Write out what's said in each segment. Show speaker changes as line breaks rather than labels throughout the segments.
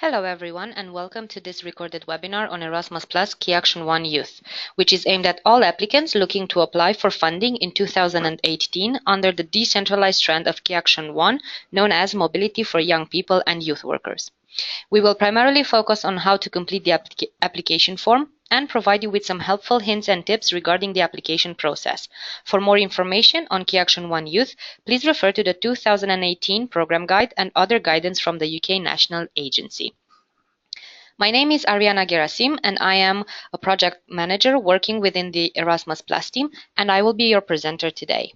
Hello everyone and welcome to this recorded webinar on Erasmus Plus KA1 Youth, which is aimed at all applicants looking to apply for funding in 2018 under the decentralized strand of KA1, known as Mobility for Young People and Youth Workers. We will primarily focus on how to complete the application form and provide you with some helpful hints and tips regarding the application process. For more information on KA1 Youth, please refer to the 2018 Program Guide and other guidance from the UK National Agency. My name is Ariana Gerasim and I am a project manager working within the Erasmus Plus team, and I will be your presenter today.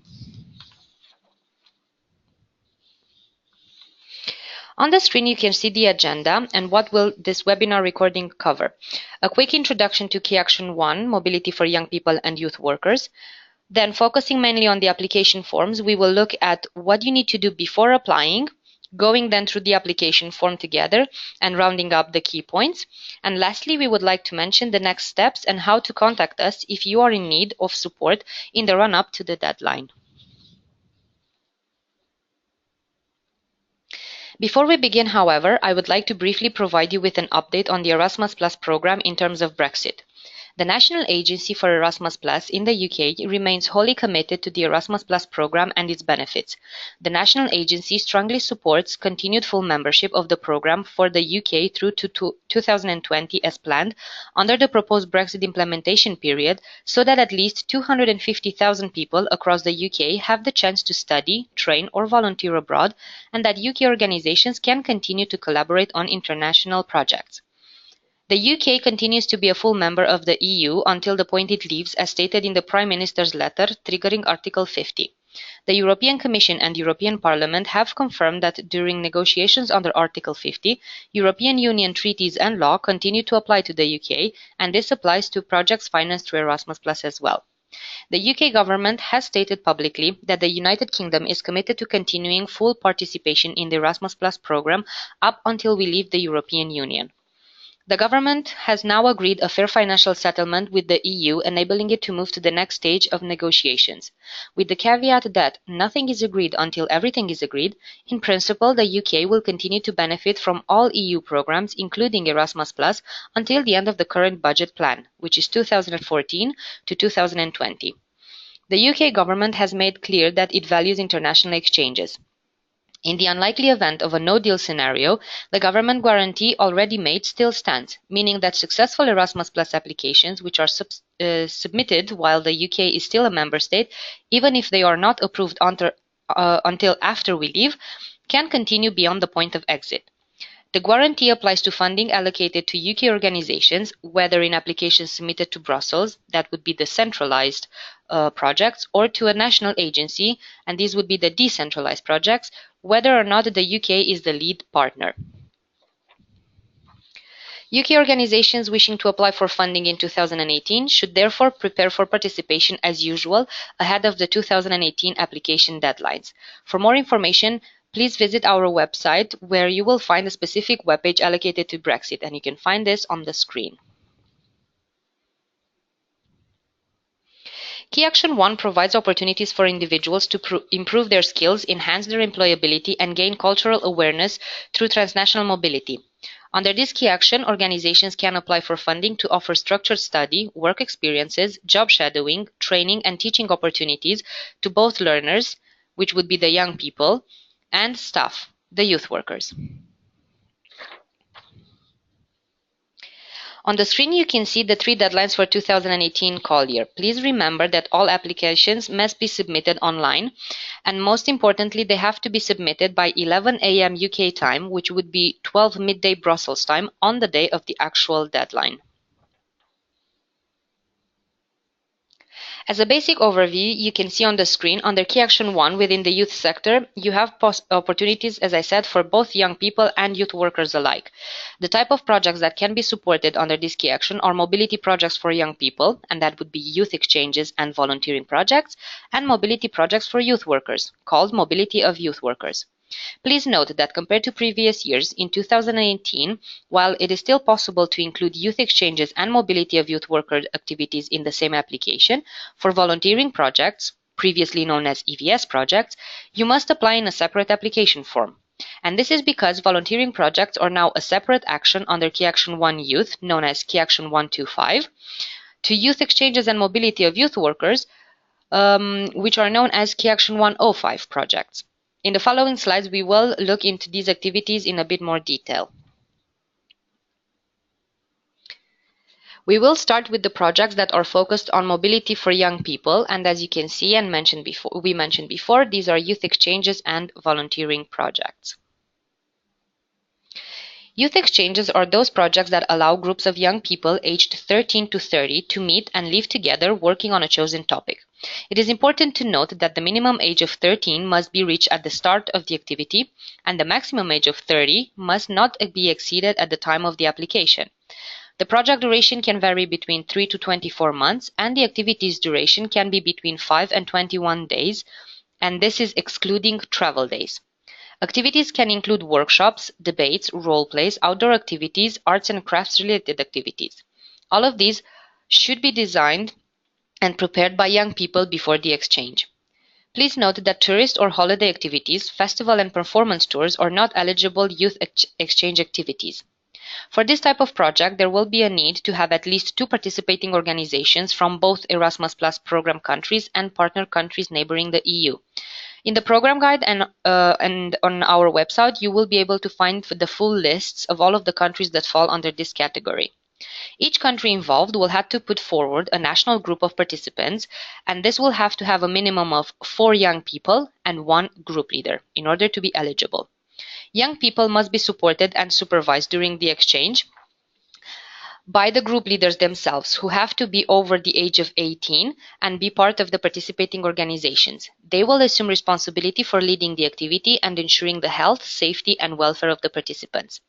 On the screen you can see the agenda and what will this webinar recording cover. A quick introduction to KA1, Mobility for Young People and Youth Workers. Then, focusing mainly on the application forms, we will look at what you need to do before applying, going then through the application form together and rounding up the key points. And lastly, we would like to mention the next steps and how to contact us if you are in need of support in the run-up to the deadline. Before we begin, however, I would like to briefly provide you with an update on the Erasmus Plus program in terms of Brexit. The National Agency for Erasmus Plus in the UK remains wholly committed to the Erasmus Plus program and its benefits. The National Agency strongly supports continued full membership of the program for the UK through to 2020 as planned under the proposed Brexit implementation period, so that at least 250,000 people across the UK have the chance to study, train or volunteer abroad, and that UK organisations can continue to collaborate on international projects. The UK continues to be a full member of the EU until the point it leaves, as stated in the Prime Minister's letter triggering Article 50. The European Commission and European Parliament have confirmed that during negotiations under Article 50, European Union treaties and law continue to apply to the UK, and this applies to projects financed through Erasmus Plus as well. The UK government has stated publicly that the United Kingdom is committed to continuing full participation in the Erasmus Plus program up until we leave the European Union. The government has now agreed a fair financial settlement with the EU, enabling it to move to the next stage of negotiations. With the caveat that nothing is agreed until everything is agreed, in principle the UK will continue to benefit from all EU programs, including Erasmus Plus, until the end of the current budget plan, which is 2014 to 2020. The UK government has made clear that it values international exchanges. In the unlikely event of a no-deal scenario, the government guarantee already made still stands, meaning that successful Erasmus Plus applications which are submitted while the UK is still a member state, even if they are not approved until after we leave, can continue beyond the point of exit. The guarantee applies to funding allocated to UK organisations, whether in applications submitted to Brussels, that would be the centralised projects, or to a national agency, and these would be the decentralised projects, whether or not the UK is the lead partner. UK organisations wishing to apply for funding in 2018 should therefore prepare for participation as usual ahead of the 2018 application deadlines. For more information, please visit our website, where you will find a specific webpage allocated to Brexit, and you can find this on the screen. KA1 provides opportunities for individuals to improve their skills, enhance their employability, and gain cultural awareness through transnational mobility. Under this key action, organizations can apply for funding to offer structured study, work experiences, job shadowing, training, and teaching opportunities to both learners, which would be the young people, and staff, the youth workers. On the screen you can see the 3 deadlines for 2018 call year. Please remember that all applications must be submitted online, and most importantly they have to be submitted by 11 AM UK time, which would be 12 midday Brussels time, on the day of the actual deadline. As a basic overview, you can see on the screen, under KA1 within the youth sector, you have opportunities, as I said, for both young people and youth workers alike. The type of projects that can be supported under this key action are mobility projects for young people, and that would be youth exchanges and volunteering projects, and mobility projects for youth workers, called Mobility of Youth Workers. Please note that compared to previous years, in 2018, while it is still possible to include youth exchanges and mobility of youth worker activities in the same application, for volunteering projects, previously known as EVS projects, you must apply in a separate application form. And this is because volunteering projects are now a separate action under KA1 Youth, known as KA125, to youth exchanges and mobility of youth workers, which are known as KA105 projects. In the following slides, we will look into these activities in a bit more detail. We will start with the projects that are focused on mobility for young people, and as you can see and we mentioned before, these are youth exchanges and volunteering projects. Youth exchanges are those projects that allow groups of young people aged 13 to 30 to meet and live together working on a chosen topic. It is important to note that the minimum age of 13 must be reached at the start of the activity, and the maximum age of 30 must not be exceeded at the time of the application. The project duration can vary between 3 to 24 months, and the activity's duration can be between 5 and 21 days, and this is excluding travel days. Activities can include workshops, debates, role plays, outdoor activities, arts and crafts related activities. All of these should be designed and prepared by young people before the exchange. Please note that tourist or holiday activities, festival and performance tours are not eligible youth exchange activities. For this type of project, there will be a need to have at least 2 participating organizations from both Erasmus Plus program countries and partner countries neighboring the EU. In the program guide and on our website, you will be able to find the full lists of all of the countries that fall under this category. Each country involved will have to put forward a national group of participants, and this will have to have a minimum of 4 young people and 1 group leader in order to be eligible. Young people must be supported and supervised during the exchange by the group leaders themselves, who have to be over the age of 18 and be part of the participating organizations. They will assume responsibility for leading the activity and ensuring the health, safety, and welfare of the participants.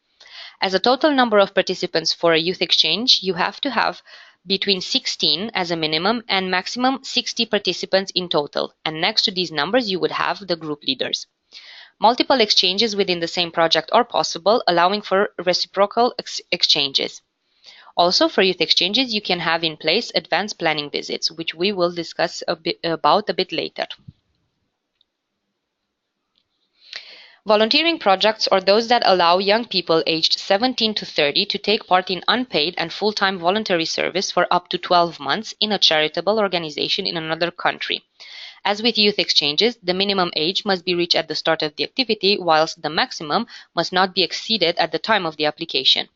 As a total number of participants for a youth exchange, you have to have between 16 as a minimum and maximum 60 participants in total, and next to these numbers you would have the group leaders. Multiple exchanges within the same project are possible, allowing for reciprocal exchanges. Also, for youth exchanges, you can have in place advanced planning visits, which we will discuss a bit later. Volunteering projects are those that allow young people aged 17 to 30 to take part in unpaid and full-time voluntary service for up to 12 months in a charitable organization in another country. As with youth exchanges, the minimum age must be reached at the start of the activity, whilst the maximum must not be exceeded at the time of the application.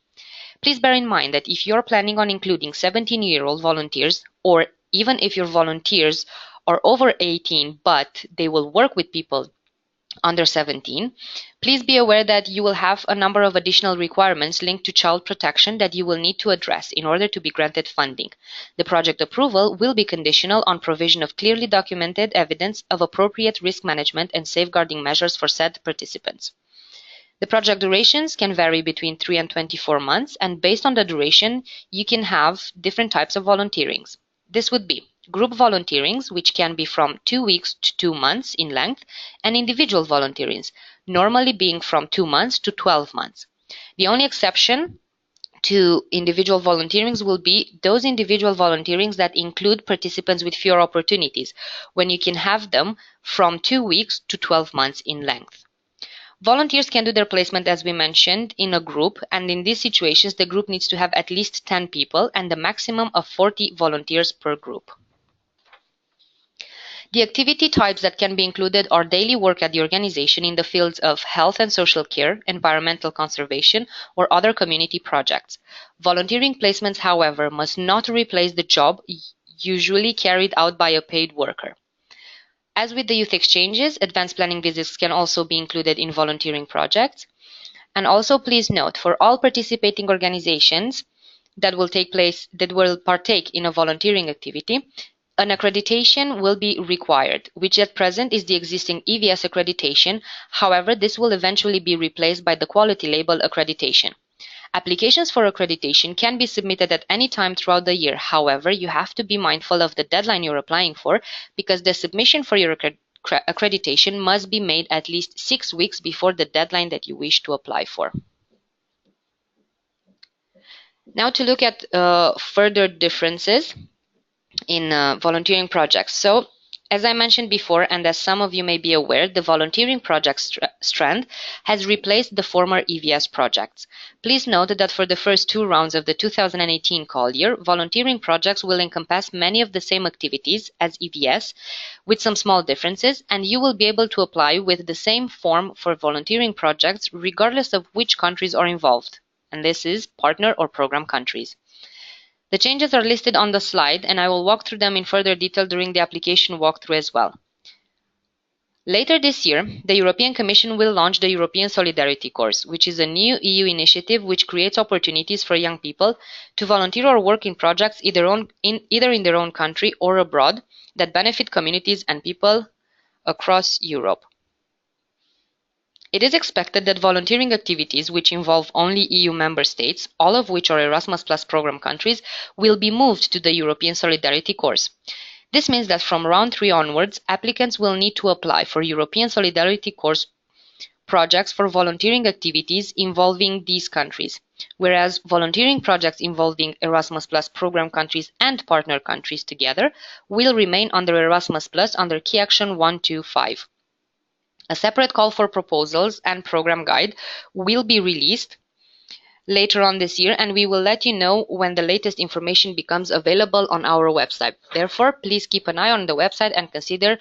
Please bear in mind that if you're planning on including 17-year-old volunteers, or even if your volunteers are over 18 but they will work with people under 17, please be aware that you will have a number of additional requirements linked to child protection that you will need to address in order to be granted funding. The project approval will be conditional on provision of clearly documented evidence of appropriate risk management and safeguarding measures for said participants. The project durations can vary between 3 and 24 months, and based on the duration, you can have different types of volunteerings. This would be group volunteerings, which can be from 2 weeks to 2 months in length, and individual volunteerings, normally being from 2 months to 12 months. The only exception to individual volunteerings will be those individual volunteerings that include participants with fewer opportunities, when you can have them from 2 weeks to 12 months in length. Volunteers can do their placement, as we mentioned, in a group, and in these situations the group needs to have at least 10 people and a maximum of 40 volunteers per group. The activity types that can be included are daily work at the organization in the fields of health and social care, environmental conservation, or other community projects. Volunteering placements, however, must not replace the job usually carried out by a paid worker. As with the youth exchanges, advanced planning visits can also be included in volunteering projects. And also please note, for all participating organizations that will partake in a volunteering activity, an accreditation will be required, which at present is the existing EVS accreditation. However, this will eventually be replaced by the quality label accreditation. Applications for accreditation can be submitted at any time throughout the year. However, you have to be mindful of the deadline you're applying for, because the submission for your accreditation must be made at least 6 weeks before the deadline that you wish to apply for. Now to look at further differences in volunteering projects. So As I mentioned before, and as some of you may be aware, the volunteering project strand has replaced the former EVS projects. Please note that for the first 2 rounds of the 2018 call year, volunteering projects will encompass many of the same activities as EVS, with some small differences, and you will be able to apply with the same form for volunteering projects regardless of which countries are involved, and this is partner or program countries. The changes are listed on the slide, and I will walk through them in further detail during the application walkthrough as well. Later this year, the European Commission will launch the European Solidarity Course, which is a new EU initiative which creates opportunities for young people to volunteer or work in projects either in their own country or abroad that benefit communities and people across Europe. It is expected that volunteering activities which involve only EU member states, all of which are Erasmus Plus program countries, will be moved to the European Solidarity Course. This means that from round 3 onwards, applicants will need to apply for European Solidarity Course projects for volunteering activities involving these countries, whereas volunteering projects involving Erasmus Plus program countries and partner countries together will remain under Erasmus Plus under Key Action 125. A separate call for proposals and program guide will be released later on this year, and we will let you know when the latest information becomes available on our website. Therefore, please keep an eye on the website and consider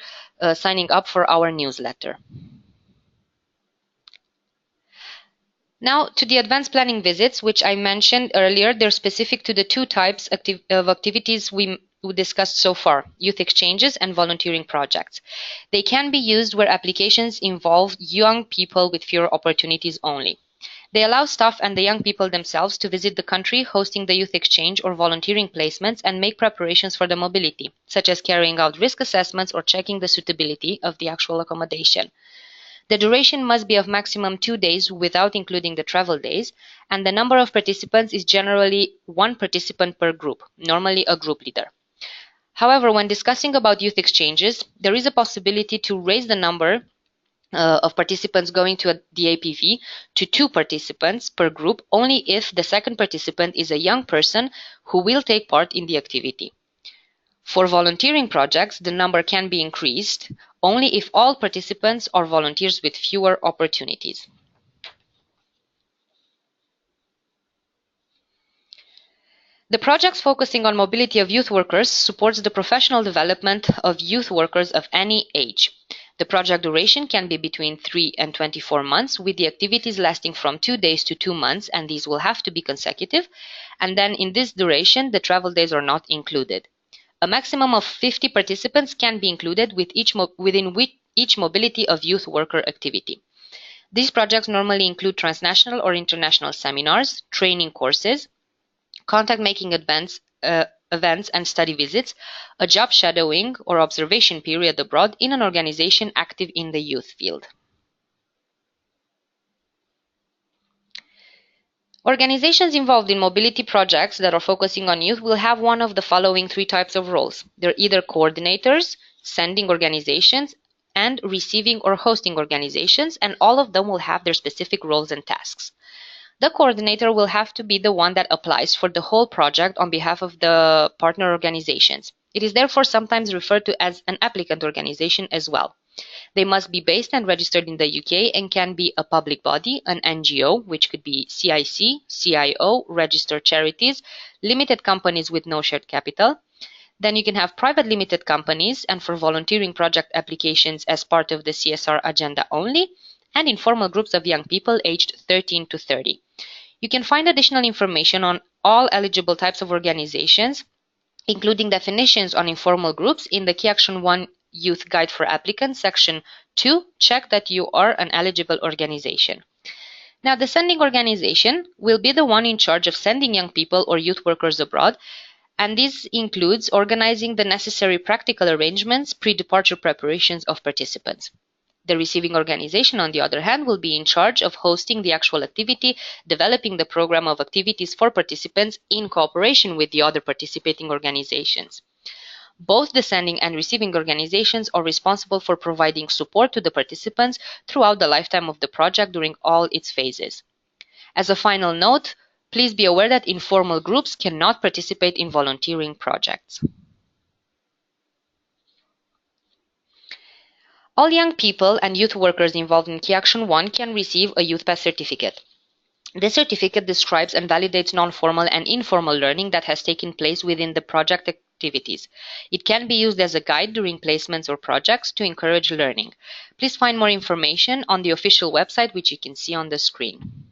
signing up for our newsletter. Now to the advanced planning visits, which I mentioned earlier. They're specific to the 2 types of activities we discussed so far, youth exchanges and volunteering projects. They can be used where applications involve young people with fewer opportunities only. They allow staff and the young people themselves to visit the country hosting the youth exchange or volunteering placements and make preparations for the mobility, such as carrying out risk assessments or checking the suitability of the actual accommodation. The duration must be of maximum 2 days without including the travel days, and the number of participants is generally 1 participant per group, normally a group leader. However, when discussing about youth exchanges, there is a possibility to raise the number of participants going to the APV to 2 participants per group only if the second participant is a young person who will take part in the activity. For volunteering projects, the number can be increased only if all participants are volunteers with fewer opportunities. The projects focusing on mobility of youth workers supports the professional development of youth workers of any age. The project duration can be between 3 and 24 months, with the activities lasting from 2 days to 2 months, and these will have to be consecutive. And then in this duration, the travel days are not included. A maximum of 50 participants can be included within each mobility of youth worker activity. These projects normally include transnational or international seminars, training courses, contact-making events and study visits, a job shadowing or observation period abroad in an organization active in the youth field. Organizations involved in mobility projects that are focusing on youth will have one of the following 3 types of roles. They're either coordinators, sending organizations, and receiving or hosting organizations, and all of them will have their specific roles and tasks. The coordinator will have to be the one that applies for the whole project on behalf of the partner organizations. It is therefore sometimes referred to as an applicant organization as well. They must be based and registered in the UK and can be a public body, an NGO, which could be CIC, CIO, registered charities, limited companies with no shared capital. Then you can have private limited companies, and for volunteering project applications as part of the CSR agenda only, and informal groups of young people aged 13 to 30. You can find additional information on all eligible types of organizations, including definitions on informal groups, in the Key Action 1 Youth Guide for Applicants, Section 2, check that you are an eligible organization. Now, the sending organization will be the one in charge of sending young people or youth workers abroad, and this includes organizing the necessary practical arrangements, pre-departure preparations of participants. The receiving organization, on the other hand, will be in charge of hosting the actual activity, developing the program of activities for participants in cooperation with the other participating organizations. Both the sending and receiving organizations are responsible for providing support to the participants throughout the lifetime of the project during all its phases. As a final note, please be aware that informal groups cannot participate in volunteering projects. All young people and youth workers involved in Key Action 1 can receive a Youthpass certificate. This certificate describes and validates non-formal and informal learning that has taken place within the project activities. It can be used as a guide during placements or projects to encourage learning. Please find more information on the official website, which you can see on the screen.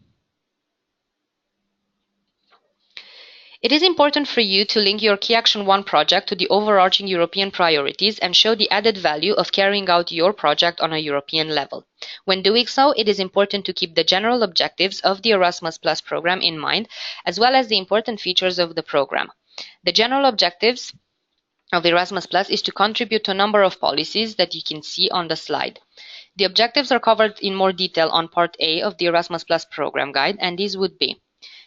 It is important for you to link your Key Action 1 project to the overarching European priorities and show the added value of carrying out your project on a European level. When doing so, it is important to keep the general objectives of the Erasmus Plus program in mind, as well as the important features of the program. The general objectives of Erasmus Plus is to contribute to a number of policies that you can see on the slide. The objectives are covered in more detail on Part A of the Erasmus Plus program guide, and these would be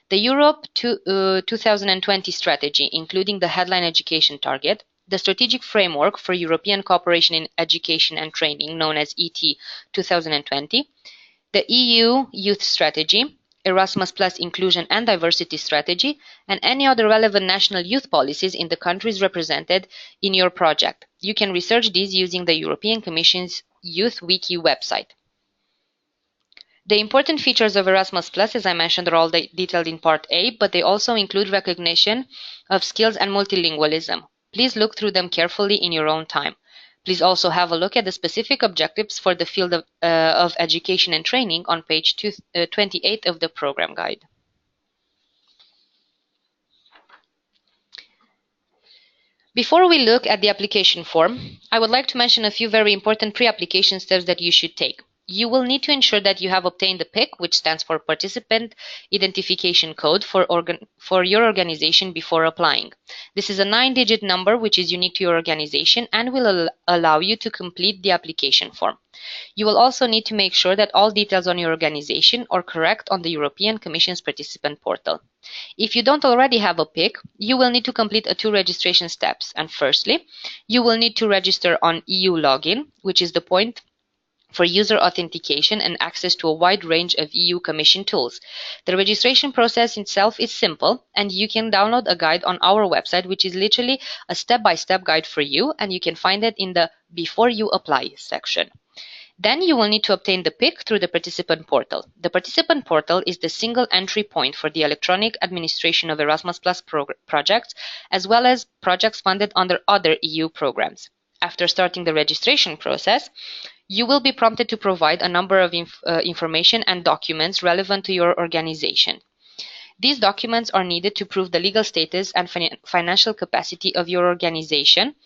the Europe 2020 strategy, including the headline education target, the strategic framework for European cooperation in education and training, known as ET 2020, the EU Youth Strategy, Erasmus Plus Inclusion and Diversity Strategy, and any other relevant national youth policies in the countries represented in your project. You can research these using the European Commission's Youth Wiki website. The important features of Erasmus Plus, as I mentioned, are all detailed in Part A, but they also include recognition of skills and multilingualism. Please look through them carefully in your own time. Please also have a look at the specific objectives for the field of education and training on page 28 of the program guide. Before we look at the application form, I would like to mention a few very important pre-application steps that you should take. You will need to ensure that you have obtained the PIC, which stands for Participant Identification Code, for your organization before applying. This is a 9-digit number which is unique to your organization and will allow you to complete the application form. You will also need to make sure that all details on your organization are correct on the European Commission's participant portal. If you don't already have a PIC, you will need to complete 2 registration steps. And firstly, you will need to register on EU login, which is the point for user authentication and access to a wide range of EU Commission tools. The registration process itself is simple, and you can download a guide on our website, which is literally a step-by-step guide for you, and you can find it in the Before You Apply section. Then you will need to obtain the PIC through the participant portal. The participant portal is the single entry point for the electronic administration of Erasmus Plus projects, as well as projects funded under other EU programs. After starting the registration process, you will be prompted to provide a number of information and documents relevant to your organization. These documents are needed to prove the legal status and financial capacity of your organization.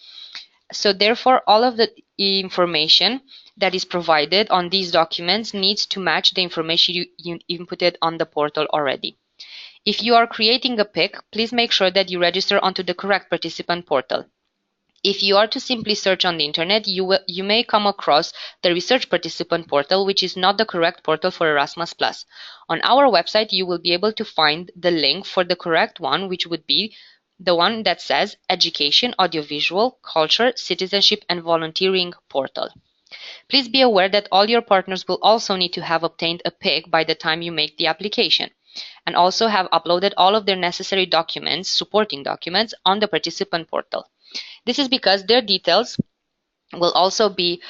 So therefore, all of the information that is provided on these documents needs to match the information you inputted on the portal already. If you are creating a PIC, please make sure that you register onto the correct participant portal. If you are to simply search on the internet, you may come across the Research Participant portal, which is not the correct portal for Erasmus+. On our website, you will be able to find the link for the correct one, which would be the one that says Education, Audiovisual, Culture, Citizenship and Volunteering portal. Please be aware that all your partners will also need to have obtained a PIC by the time you make the application, and also have uploaded all of their necessary documents, supporting documents, on the participant portal. This is because their details will also be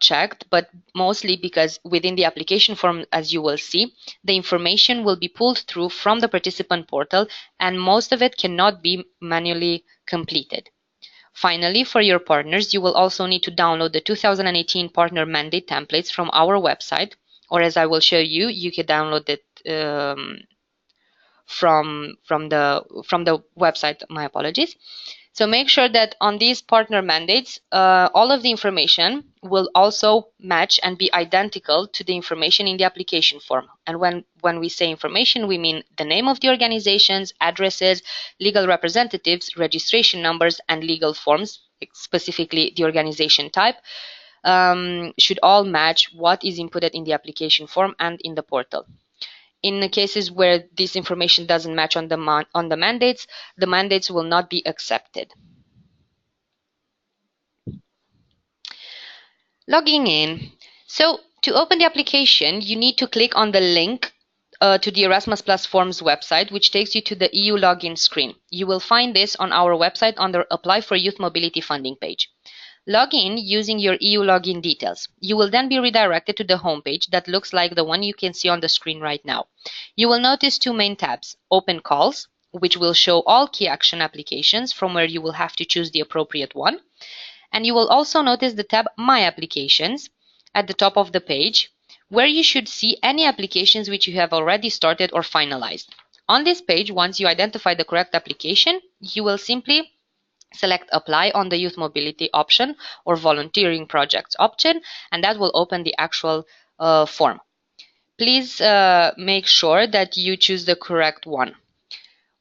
checked, but mostly because within the application form, as you will see, the information will be pulled through from the participant portal, and most of it cannot be manually completed. Finally, for your partners, you will also need to download the 2018 partner mandate templates from our website, or as I will show you, you can download it from the website. My apologies. So make sure that on these partner mandates, all of the information will also match and be identical to the information in the application form. And when we say information, we mean the name of the organizations, addresses, legal representatives, registration numbers, and legal forms, specifically the organization type, should all match what is inputted in the application form and in the portal. In the cases where this information doesn't match on the mandates will not be accepted. Logging in. So to open the application, you need to click on the link to the Erasmus Plus Forms website, which takes you to the EU login screen. You will find this on our website under Apply for Youth Mobility Funding page. Log in using your EU login details. You will then be redirected to the homepage that looks like the one you can see on the screen right now. You will notice two main tabs: Open Calls, which will show all key action applications from where you will have to choose the appropriate one. And you will also notice the tab My Applications at the top of the page, where you should see any applications which you have already started or finalized. On this page, once you identify the correct application, you will simply select Apply on the Youth Mobility option or Volunteering Projects option, and that will open the actual form. Please make sure that you choose the correct one.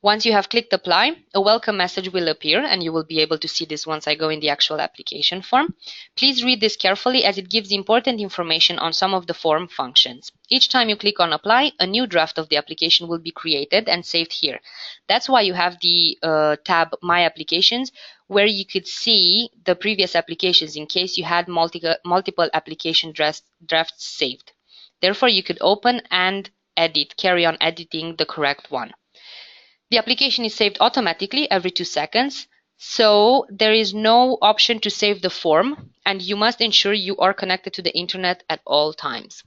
Once you have clicked Apply, a welcome message will appear, and you will be able to see this once I go in the actual application form. Please read this carefully as it gives important information on some of the form functions. Each time you click on Apply, a new draft of the application will be created and saved here. That's why you have the tab My Applications, where you could see the previous applications in case you had multiple application drafts saved. Therefore, you could open and edit, carry on editing the correct one. The application is saved automatically every 2 seconds, so there is no option to save the form, and you must ensure you are connected to the internet at all times.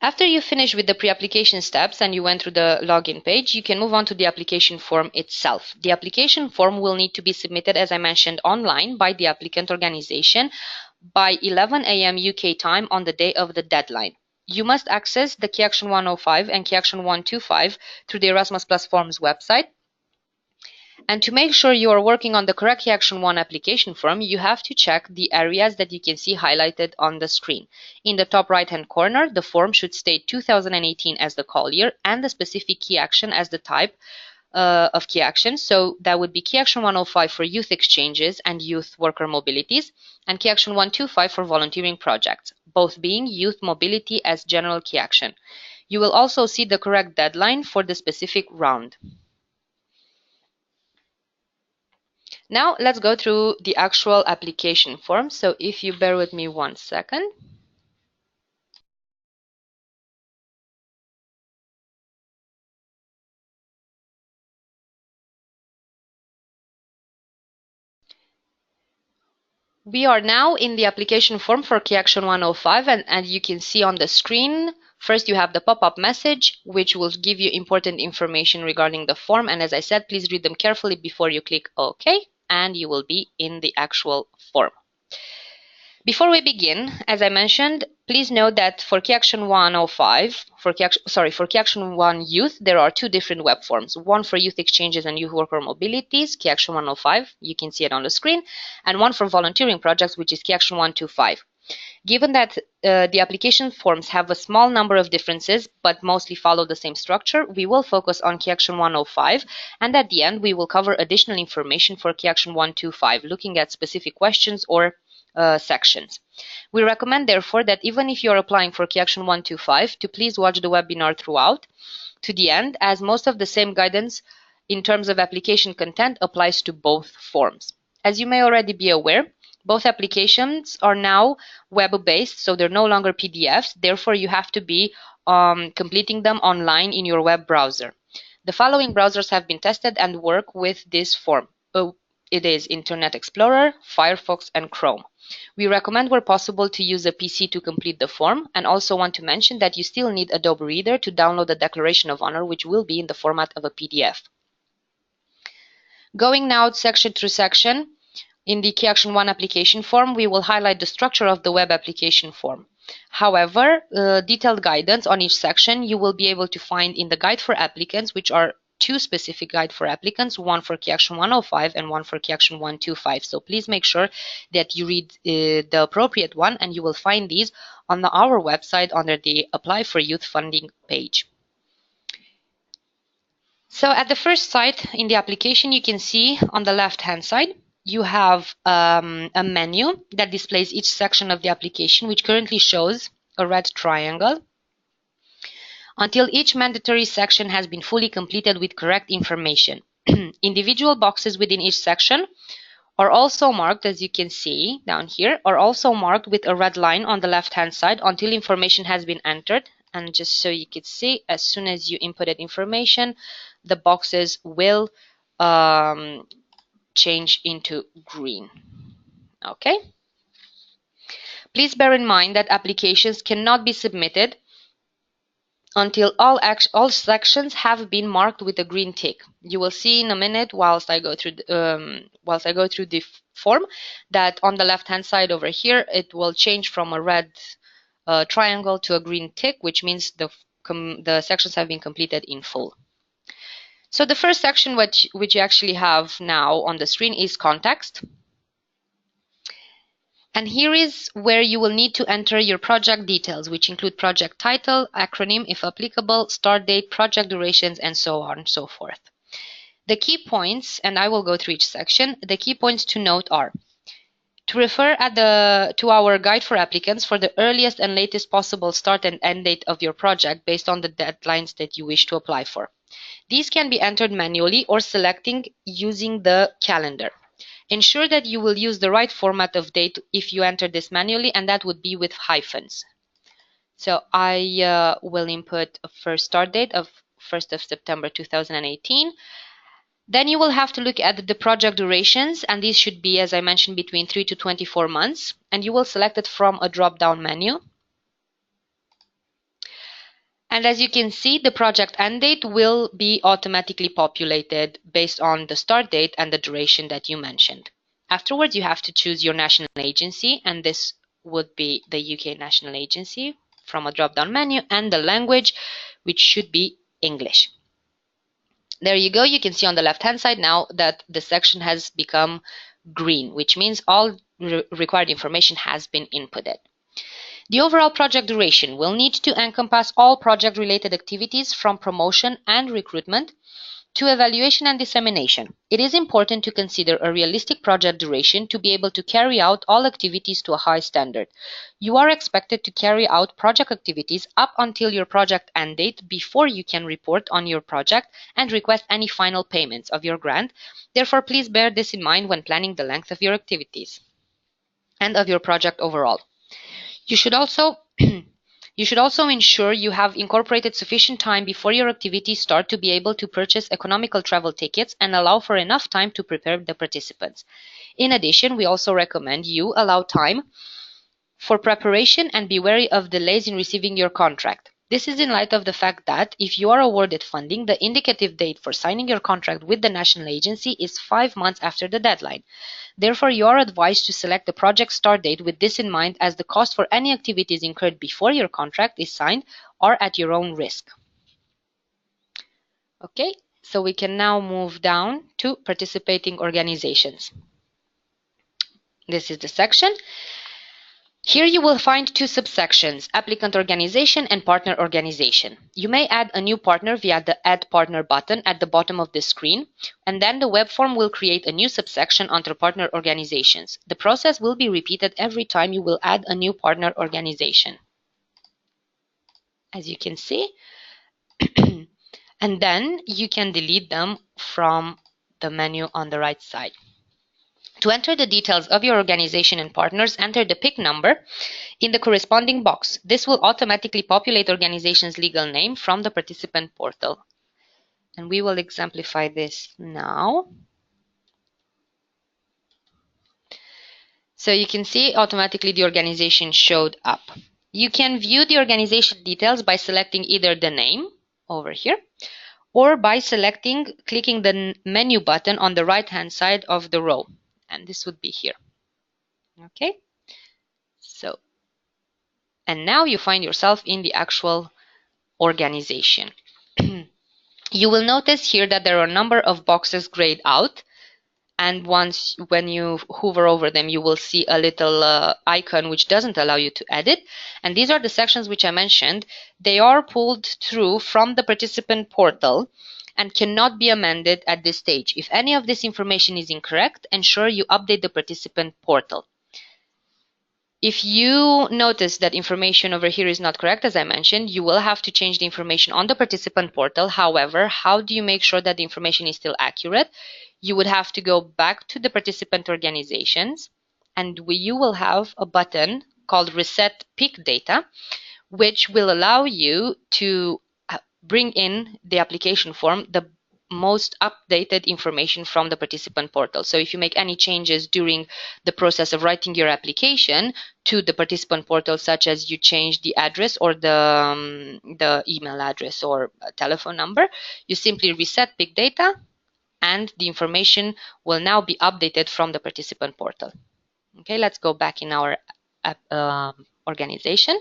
After you finish with the pre-application steps and you went through the login page, you can move on to the application form itself. The application form will need to be submitted, as I mentioned, online by the applicant organization by 11 a.m. UK time on the day of the deadline. You must access the Key Action 105 and Key Action 125 through the Erasmus Plus Forms website. And to make sure you are working on the correct Key Action 1 application form, you have to check the areas that you can see highlighted on the screen. In the top right-hand corner, the form should state 2018 as the call year and the specific key action as the type of key action. So that would be Key Action 105 for youth exchanges and youth worker mobilities, and Key Action 125 for volunteering projects, both being youth mobility as general key action. You will also see the correct deadline for the specific round. Now let's go through the actual application form. So if you bear with me 1 second. We are now in the application form for Key Action 105, and you can see on the screen, first you have the pop-up message, which will give you important information regarding the form. And as I said, please read them carefully before you click OK, and you will be in the actual form. Before we begin, as I mentioned, please note that for Key Action 105, for Key Action 1 Youth, there are two different web forms. One for youth exchanges and youth worker mobilities, Key Action 105, you can see it on the screen, and one for volunteering projects, which is Key Action 125. Given that the application forms have a small number of differences, but mostly follow the same structure, we will focus on Key Action 105, and at the end we will cover additional information for Key Action 125, looking at specific questions or sections. We recommend, therefore, that even if you are applying for Key Action 125, to please watch the webinar throughout to the end, as most of the same guidance in terms of application content applies to both forms. As you may already be aware, both applications are now web-based, so they're no longer PDFs. Therefore, you have to be completing them online in your web browser. The following browsers have been tested and work with this form. It is Internet Explorer, Firefox, and Chrome. We recommend where possible to use a PC to complete the form, and also want to mention that you still need Adobe Reader to download the Declaration of Honor, which will be in the format of a PDF. Going now section through section, in the Key Action 1 application form, we will highlight the structure of the web application form. However, detailed guidance on each section you will be able to find in the Guide for Applicants, which are two specific guides for applicants, one for Key Action 105 and one for Key Action 125. So please make sure that you read the appropriate one, and you will find these on our website under the Apply for Youth Funding page. So at the first site in the application, you can see on the left-hand side, you have a menu that displays each section of the application, which currently shows a red triangle, until each mandatory section has been fully completed with correct information. Individual boxes within each section are also marked, as you can see down here, are also marked with a red line on the left-hand side until information has been entered. And just so you can see, as soon as you inputted information, the boxes will change into green. Okay. Please bear in mind that applications cannot be submitted until all sections have been marked with a green tick. You will see in a minute, whilst I go through the form, that on the left-hand side over here, it will change from a red triangle to a green tick, which means the sections have been completed in full. So the first section which you actually have now on the screen is context. And here is where you will need to enter your project details, which include project title, acronym if applicable, start date, project durations, and so on and so forth. The key points, and I will go through each section, the key points to note are to refer to our guide for applicants for the earliest and latest possible start and end date of your project based on the deadlines that you wish to apply for. These can be entered manually or selecting using the calendar. Ensure that you will use the right format of date if you enter this manually, and that would be with hyphens. So I will input a first start date of 1st of September 2018. Then you will have to look at the project durations, and these should be, as I mentioned, between 3 to 24 months, and you will select it from a drop-down menu. And as you can see, the project end date will be automatically populated based on the start date and the duration that you mentioned. Afterwards, you have to choose your national agency, and this would be the UK National Agency from a drop-down menu, and the language, which should be English. There you go. You can see on the left-hand side now that the section has become green, which means all required information has been inputted. The overall project duration will need to encompass all project-related activities from promotion and recruitment to evaluation and dissemination. It is important to consider a realistic project duration to be able to carry out all activities to a high standard. You are expected to carry out project activities up until your project end date before you can report on your project and request any final payments of your grant. Therefore, please bear this in mind when planning the length of your activities and of your project overall. You should also ensure you have incorporated sufficient time before your activities start to be able to purchase economical travel tickets and allow for enough time to prepare the participants. In addition, we also recommend you allow time for preparation and be wary of delays in receiving your contract. This is in light of the fact that if you are awarded funding, the indicative date for signing your contract with the national agency is 5 months after the deadline. Therefore, you are advised to select the project start date with this in mind, as the cost for any activities incurred before your contract is signed are at your own risk. Okay, so we can now move down to participating organizations. This is the section. Here you will find two subsections, applicant organization and partner organization. You may add a new partner via the Add Partner button at the bottom of the screen, and then the web form will create a new subsection under partner organizations. The process will be repeated every time you will add a new partner organization, as you can see. And then you can delete them from the menu on the right side. To enter the details of your organization and partners, enter the PIC number in the corresponding box. This will automatically populate the organization's legal name from the participant portal. And we will exemplify this now. So you can see automatically the organization showed up. You can view the organization details by selecting either the name over here or by clicking the menu button on the right-hand side of the row. And this would be here. Okay, so, and now you find yourself in the actual organization. You will notice here that there are a number of boxes grayed out, and when you hover over them, you will see a little icon which doesn't allow you to edit. And these are the sections which I mentioned. They are pulled through from the participant portal and cannot be amended at this stage. If any of this information is incorrect, ensure you update the participant portal. If you notice that information over here is not correct, as I mentioned, you will have to change the information on the participant portal. However, how do you make sure that the information is still accurate? You would have to go back to the participant organizations, and you will have a button called Reset PIC Data, which will allow you to bring in the application form the most updated information from the participant portal. So if you make any changes during the process of writing your application to the participant portal, such as you change the address or the email address or telephone number, you simply reset big data and the information will now be updated from the participant portal. Okay, let's go back in our organization.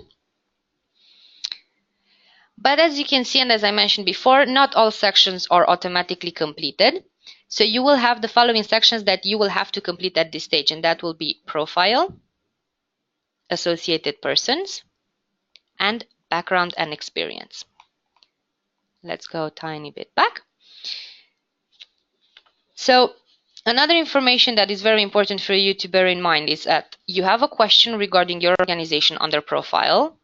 But as you can see, and as I mentioned before, not all sections are automatically completed. So you will have the following sections that you will have to complete at this stage, and that will be profile, associated persons, and background and experience. Let's go a tiny bit back. So another information that is very important for you to bear in mind is that you have a question regarding your organization under profile,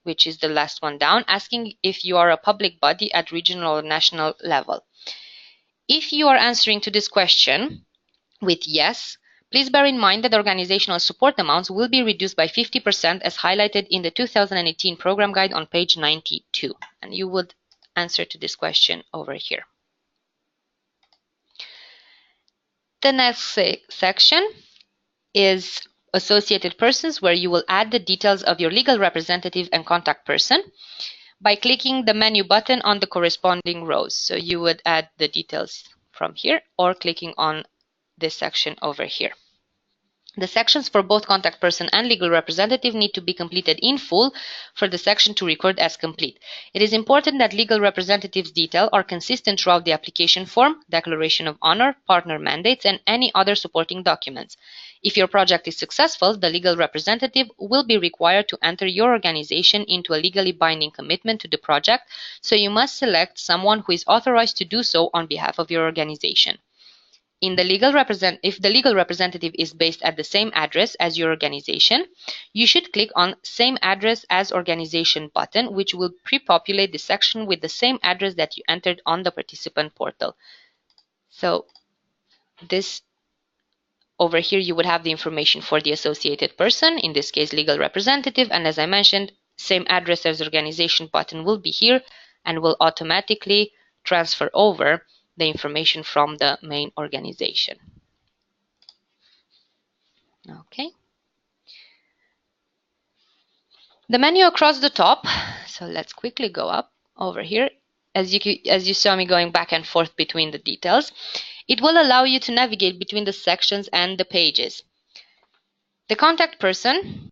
which is the last one down, asking if you are a public body at regional or national level. If you are answering to this question with yes, please bear in mind that organizational support amounts will be reduced by 50% as highlighted in the 2018 program guide on page 92. And you would answer to this question over here. The next section is associated persons, where you will add the details of your legal representative and contact person by clicking the menu button on the corresponding rows. So you would add the details from here or clicking on this section over here. The sections for both contact person and legal representative need to be completed in full for the section to record as complete. It is important that legal representative's details are consistent throughout the application form, declaration of honor, partner mandates, and any other supporting documents. If your project is successful, the legal representative will be required to enter your organization into a legally binding commitment to the project, so you must select someone who is authorized to do so on behalf of your organization. If the legal representative is based at the same address as your organization, you should click on Same Address as Organization button, which will pre-populate the section with the same address that you entered on the participant portal. So this over here, you would have the information for the associated person, in this case legal representative, and as I mentioned, Same Address as Organization button will be here and will automatically transfer over the information from the main organization. Okay. The menu across the top, so let's quickly go up over here. As you saw me going back and forth between the details, it will allow you to navigate between the sections and the pages. The contact person,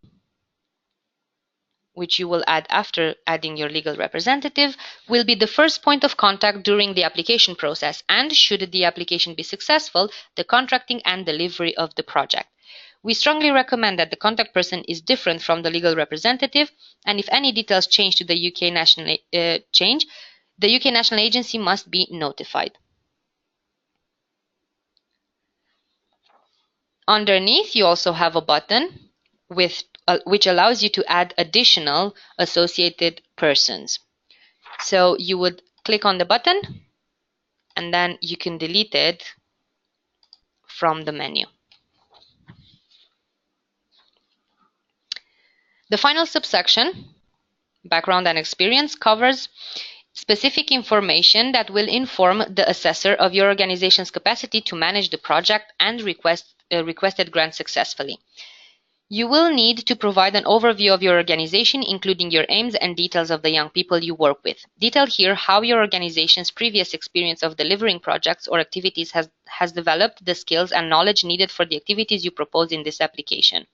which you will add after adding your legal representative, will be the first point of contact during the application process, and should the application be successful, the contracting and delivery of the project. We strongly recommend that the contact person is different from the legal representative, and if any details change to the UK national the UK National Agency must be notified. Underneath, you also have a button which allows you to add additional associated persons. So you would click on the button and then you can delete it from the menu. The final subsection, background and experience, covers specific information that will inform the assessor of your organization's capacity to manage the project and requested grant successfully. You will need to provide an overview of your organization, including your aims and details of the young people you work with. Detail here how your organization's previous experience of delivering projects or activities has developed the skills and knowledge needed for the activities you propose in this application.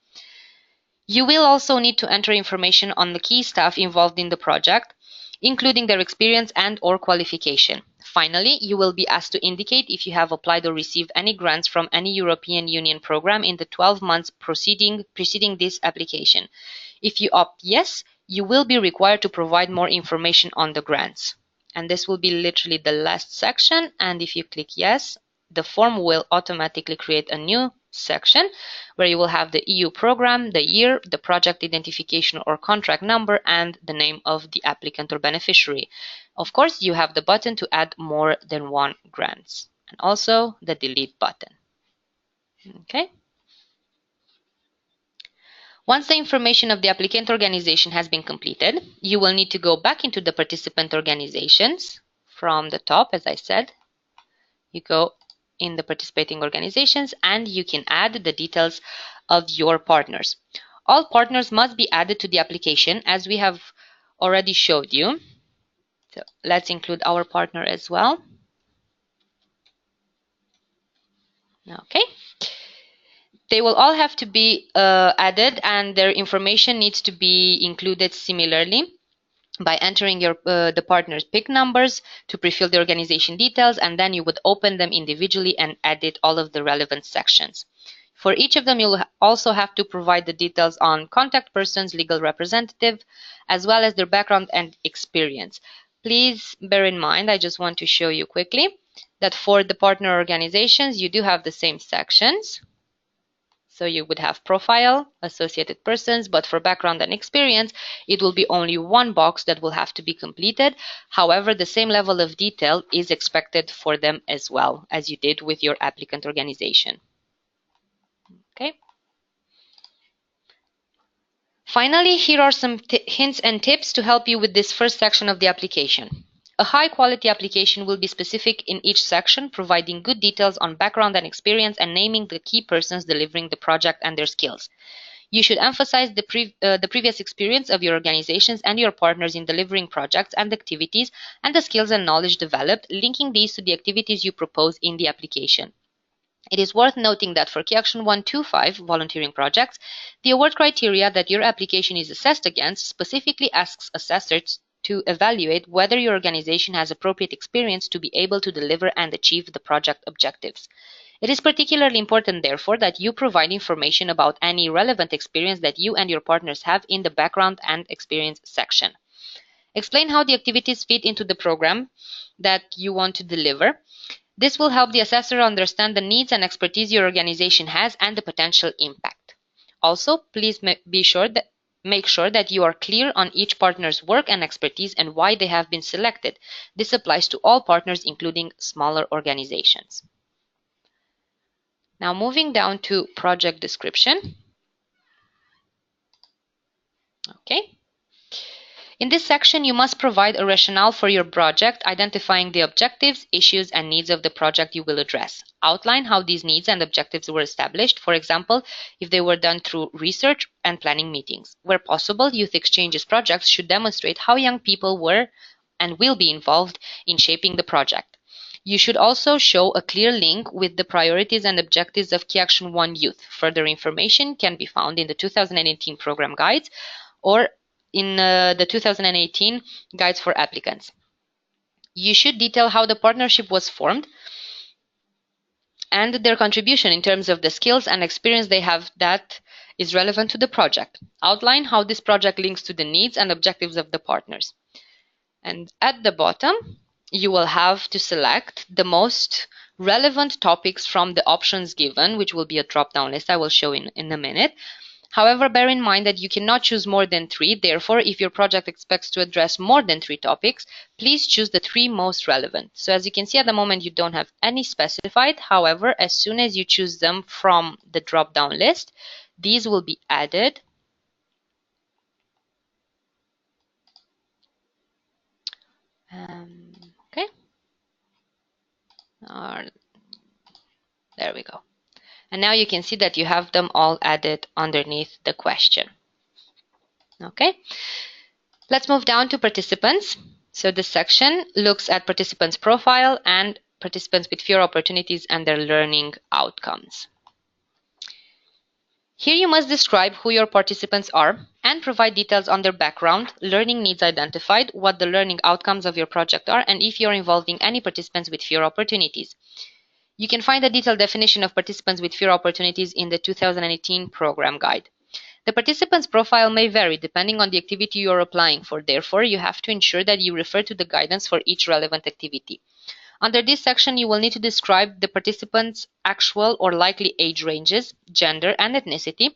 You will also need to enter information on the key staff involved in the project, including their experience and/or qualification. Finally, you will be asked to indicate if you have applied or received any grants from any European Union program in the 12 months preceding this application. If you opt yes, you will be required to provide more information on the grants. And this will be literally the last section, and if you click yes, the form will automatically create a new section where you will have the EU program, the year, the project identification or contract number, and the name of the applicant or beneficiary. Of course, you have the button to add more than one grants, and also the delete button. Okay. Once the information of the applicant organization has been completed, you will need to go back into the participant organizations from the top, as I said, You go in the participating organizations and you can add the details of your partners. All partners must be added to the application as we have already showed you. So let's include our partner as well. Okay. They will all have to be added, and their information needs to be included similarly by entering the partner's PIC numbers to pre-fill the organization details, and then you would open them individually and edit all of the relevant sections. For each of them, you'll also have to provide the details on contact persons, legal representative, as well as their background and experience. Please bear in mind, I just want to show you quickly, that for the partner organizations, you do have the same sections. So you would have profile, associated persons, but for background and experience, it will be only one box that will have to be completed. However, the same level of detail is expected for them as well, as you did with your applicant organization. Okay. Finally, here are some hints and tips to help you with this first section of the application. A high-quality application will be specific in each section, providing good details on background and experience and naming the key persons delivering the project and their skills. You should emphasize the previous experience of your organizations and your partners in delivering projects and activities and the skills and knowledge developed, linking these to the activities you propose in the application. It is worth noting that for KA125 volunteering projects, the award criteria that your application is assessed against specifically asks assessors to evaluate whether your organization has appropriate experience to be able to deliver and achieve the project objectives. It is particularly important, therefore, that you provide information about any relevant experience that you and your partners have in the background and experience section. Explain how the activities fit into the program that you want to deliver. This will help the assessor understand the needs and expertise your organization has and the potential impact. Also, please make sure that you are clear on each partner's work and expertise and why they have been selected. This applies to all partners, including smaller organizations. Now, moving down to project description. Okay. In this section, you must provide a rationale for your project, identifying the objectives, issues, and needs of the project you will address. Outline how these needs and objectives were established, for example, if they were done through research and planning meetings. Where possible, youth exchanges projects should demonstrate how young people were and will be involved in shaping the project. You should also show a clear link with the priorities and objectives of KA1 Youth. Further information can be found in the 2018 program guides or in the 2018 guides for applicants. You should detail how the partnership was formed and their contribution in terms of the skills and experience they have that is relevant to the project. Outline how this project links to the needs and objectives of the partners. And at the bottom, you will have to select the most relevant topics from the options given, which will be a drop-down list I will show in a minute. However, bear in mind that you cannot choose more than 3. Therefore, if your project expects to address more than 3 topics, please choose the 3 most relevant. So as you can see at the moment, you don't have any specified. However, as soon as you choose them from the drop-down list, these will be added. Okay. There we go. And now you can see that you have them all added underneath the question. Okay, let's move down to participants. So this section looks at participants' profile and participants with fewer opportunities and their learning outcomes. Here you must describe who your participants are and provide details on their background, learning needs identified, what the learning outcomes of your project are, and if you're involving any participants with fewer opportunities. You can find a detailed definition of participants with fewer opportunities in the 2018 program guide. The participant's profile may vary depending on the activity you are applying for. Therefore, you have to ensure that you refer to the guidance for each relevant activity. Under this section, you will need to describe the participants' actual or likely age ranges, gender, and ethnicity,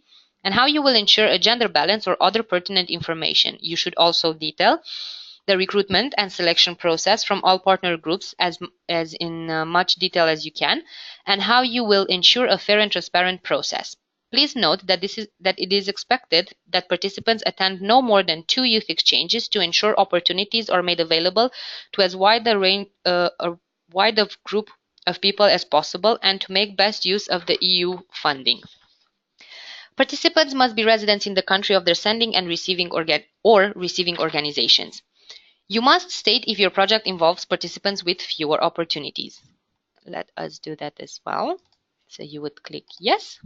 and how you will ensure a gender balance or other pertinent information. You should also detail the recruitment and selection process from all partner groups as in much detail as you can, and how you will ensure a fair and transparent process. Please note that it is expected that participants attend no more than 2 youth exchanges to ensure opportunities are made available to as wide a group of people as possible and to make best use of the EU funding. Participants must be residents in the country of their sending and receiving organizations. You must state if your project involves participants with fewer opportunities. Let us do that as well. So you would click yes.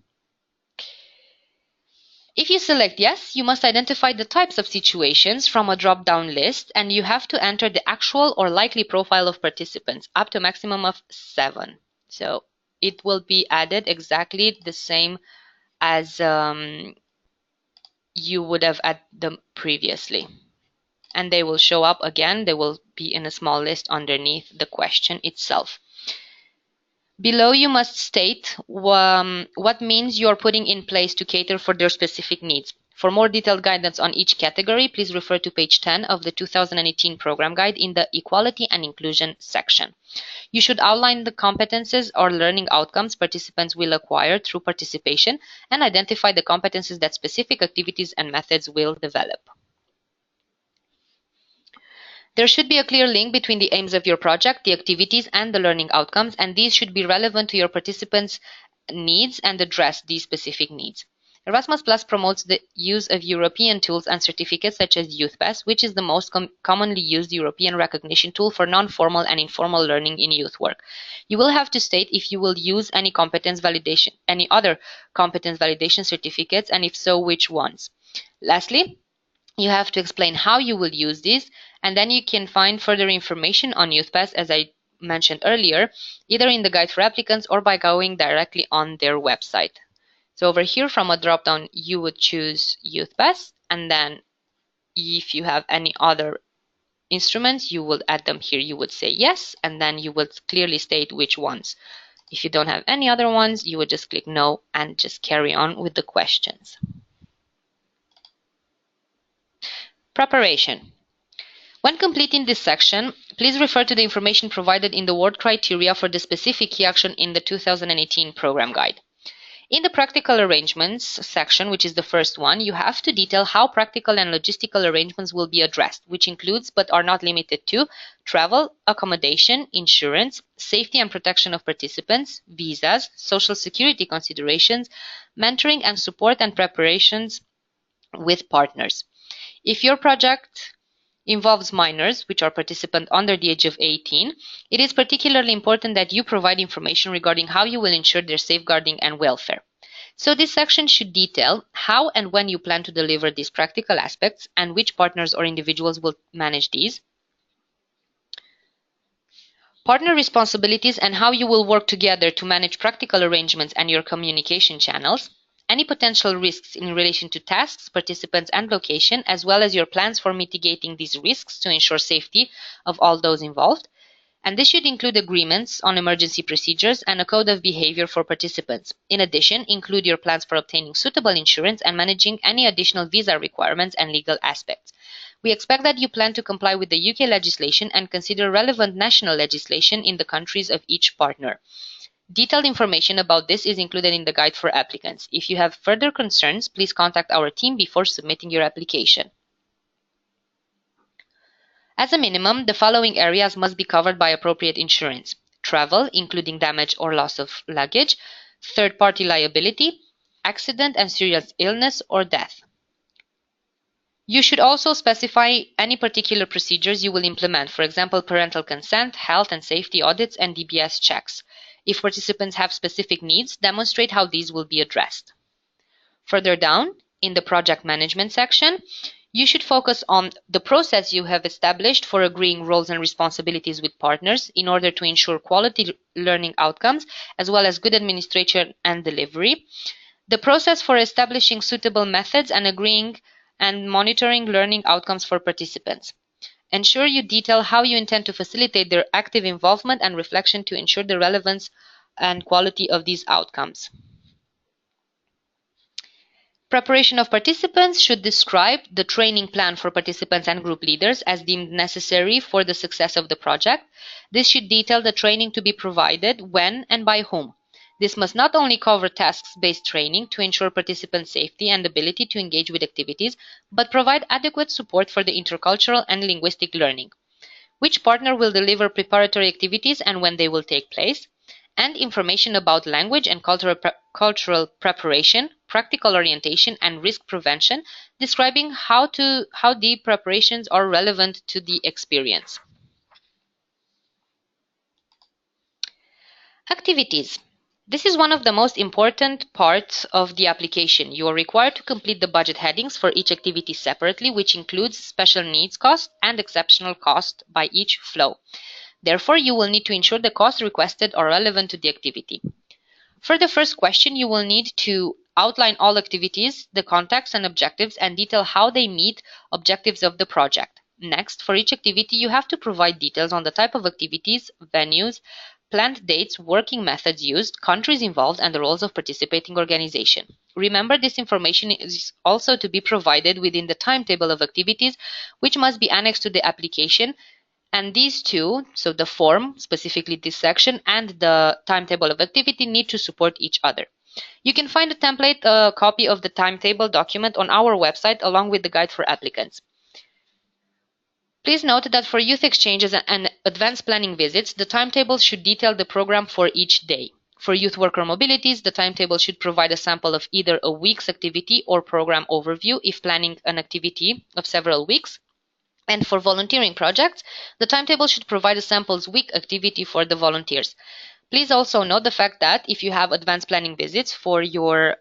If you select yes, you must identify the types of situations from a drop-down list, and you have to enter the actual or likely profile of participants, up to a maximum of 7. So it will be added exactly the same as you would have added them previously. And they will show up again. They will be in a small list underneath the question itself. Below, you must state what means you are putting in place to cater for their specific needs. For more detailed guidance on each category, please refer to page 10 of the 2018 Program Guide in the Equality and Inclusion section. You should outline the competences or learning outcomes participants will acquire through participation and identify the competences that specific activities and methods will develop. There should be a clear link between the aims of your project, the activities, and the learning outcomes, and these should be relevant to your participants' needs and address these specific needs. Erasmus Plus promotes the use of European tools and certificates such as Youthpass, which is the most commonly used European recognition tool for non-formal and informal learning in youth work. You will have to state if you will use any other competence validation certificates, and if so, which ones. Lastly, you have to explain how you will use these, and then you can find further information on Youthpass, as I mentioned earlier, either in the guide for applicants or by going directly on their website. So over here from a drop-down, you would choose Youthpass, and then if you have any other instruments, you would add them here. You would say yes, and then you would clearly state which ones. If you don't have any other ones, you would just click no and just carry on with the questions. Preparation. When completing this section, please refer to the information provided in the word criteria for the specific key action in the 2018 Program Guide. In the Practical Arrangements section, which is the first one, you have to detail how practical and logistical arrangements will be addressed, which includes but are not limited to travel, accommodation, insurance, safety and protection of participants, visas, social security considerations, mentoring and support and preparations with partners. If your project involves minors, which are participants under the age of 18, it is particularly important that you provide information regarding how you will ensure their safeguarding and welfare. So this section should detail how and when you plan to deliver these practical aspects and which partners or individuals will manage these, partner responsibilities and how you will work together to manage practical arrangements and your communication channels, any potential risks in relation to tasks, participants, and location, as well as your plans for mitigating these risks to ensure safety of all those involved. And this should include agreements on emergency procedures and a code of behavior for participants. In addition, include your plans for obtaining suitable insurance and managing any additional visa requirements and legal aspects. We expect that you plan to comply with the UK legislation and consider relevant national legislation in the countries of each partner. Detailed information about this is included in the guide for applicants. If you have further concerns, please contact our team before submitting your application. As a minimum, the following areas must be covered by appropriate insurance: travel, including damage or loss of luggage, third-party liability, accident and serious illness or death. You should also specify any particular procedures you will implement, for example, parental consent, health and safety audits, and DBS checks. If participants have specific needs, demonstrate how these will be addressed. Further down, in the project management section, you should focus on the process you have established for agreeing roles and responsibilities with partners in order to ensure quality learning outcomes, as well as good administration and delivery, the process for establishing suitable methods and agreeing and monitoring learning outcomes for participants. Ensure you detail how you intend to facilitate their active involvement and reflection to ensure the relevance and quality of these outcomes. Preparation of participants should describe the training plan for participants and group leaders as deemed necessary for the success of the project. This should detail the training to be provided, when and by whom. This must not only cover tasks-based training to ensure participant safety and ability to engage with activities, but provide adequate support for the intercultural and linguistic learning. Which partner will deliver preparatory activities and when they will take place? and information about language and cultural preparation, practical orientation, and risk prevention, describing how the preparations are relevant to the experience. Activities. This is one of the most important parts of the application. You are required to complete the budget headings for each activity separately, which includes special needs cost and exceptional cost by each flow. Therefore, you will need to ensure the costs requested are relevant to the activity. For the first question, you will need to outline all activities, the context and objectives, and detail how they meet objectives of the project. Next, for each activity, you have to provide details on the type of activities, venues, planned dates, working methods used, countries involved, and the roles of participating organization. Remember, this information is also to be provided within the timetable of activities, which must be annexed to the application. And these two, so the form, specifically this section, and the timetable of activity need to support each other. You can find a template, a copy of the timetable document on our website along with the guide for applicants. Please note that for youth exchanges and advanced planning visits, the timetable should detail the program for each day. For youth worker mobilities, the timetable should provide a sample of either a week's activity or program overview if planning an activity of several weeks. And for volunteering projects, the timetable should provide a samples week activity for the volunteers. Please also note the fact that if you have advanced planning visits for your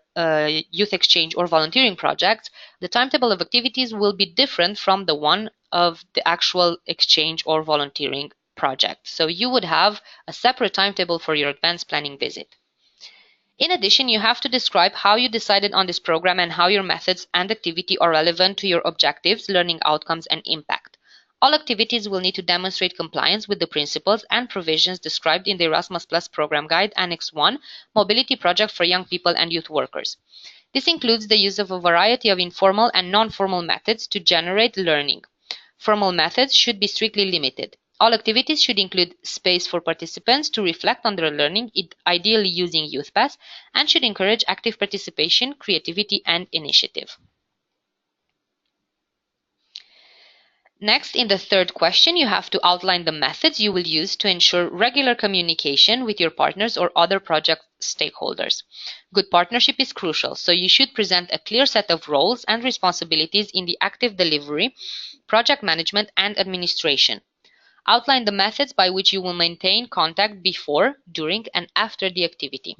youth exchange or volunteering projects, the timetable of activities will be different from the one of the actual exchange or volunteering project. So you would have a separate timetable for your advanced planning visit. In addition, you have to describe how you decided on this program and how your methods and activity are relevant to your objectives, learning outcomes, and impact. All activities will need to demonstrate compliance with the principles and provisions described in the Erasmus Plus Program Guide, Annex 1, Mobility Project for Young People and Youth Workers. This includes the use of a variety of informal and non-formal methods to generate learning. Formal methods should be strictly limited. All activities should include space for participants to reflect on their learning, ideally using Youthpass, and should encourage active participation, creativity, and initiative. Next, in the third question, you have to outline the methods you will use to ensure regular communication with your partners or other project stakeholders. Good partnership is crucial, so you should present a clear set of roles and responsibilities in the active delivery, project management, and administration. Outline the methods by which you will maintain contact before, during, and after the activity.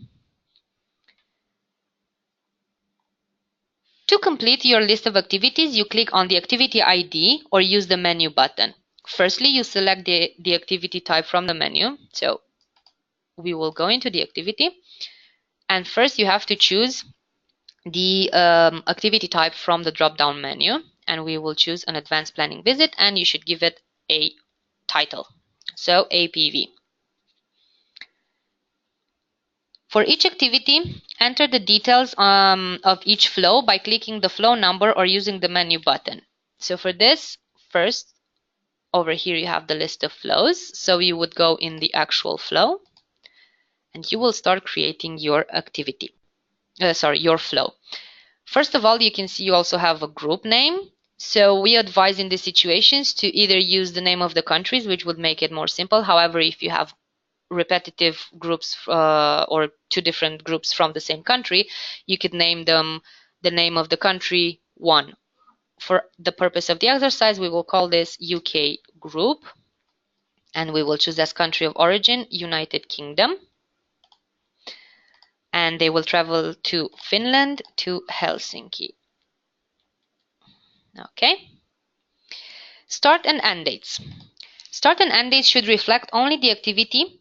To complete your list of activities, you click on the activity ID or use the menu button. Firstly, you select the activity type from the menu. So we will go into the activity. And first you have to choose the activity type from the drop-down menu. And we will choose an advanced planning visit, and you should give it a title. So APV. For each activity, enter the details of each flow by clicking the flow number or using the menu button. So for this, first, over here you have the list of flows. So you would go in the actual flow and you will start creating your activity. Your flow. First of all, you can see you also have a group name. So we advise in these situations to either use the name of the countries, which would make it more simple. However, if you have repetitive groups or two different groups from the same country, you could name them the name of the country 1. For the purpose of the exercise, we will call this UK group, and we will choose as country of origin United Kingdom, and they will travel to Finland, to Helsinki. Okay. Start and end dates. Start and end dates should reflect only the activity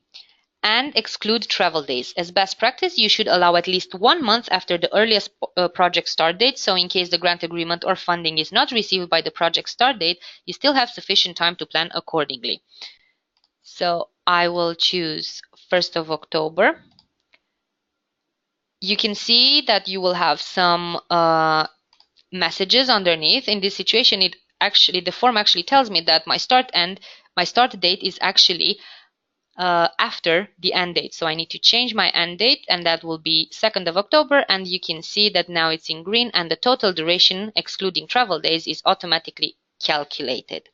and exclude travel days. As best practice, you should allow at least 1 month after the earliest project start date, so in case the grant agreement or funding is not received by the project start date, you still have sufficient time to plan accordingly. So I will choose 1st of October. You can see that you will have some messages underneath. In this situation, the form actually tells me that my start date is actually after the end date. So I need to change my end date, and that will be 2nd of October, and you can see that now it's in green, and the total duration, excluding travel days, is automatically calculated.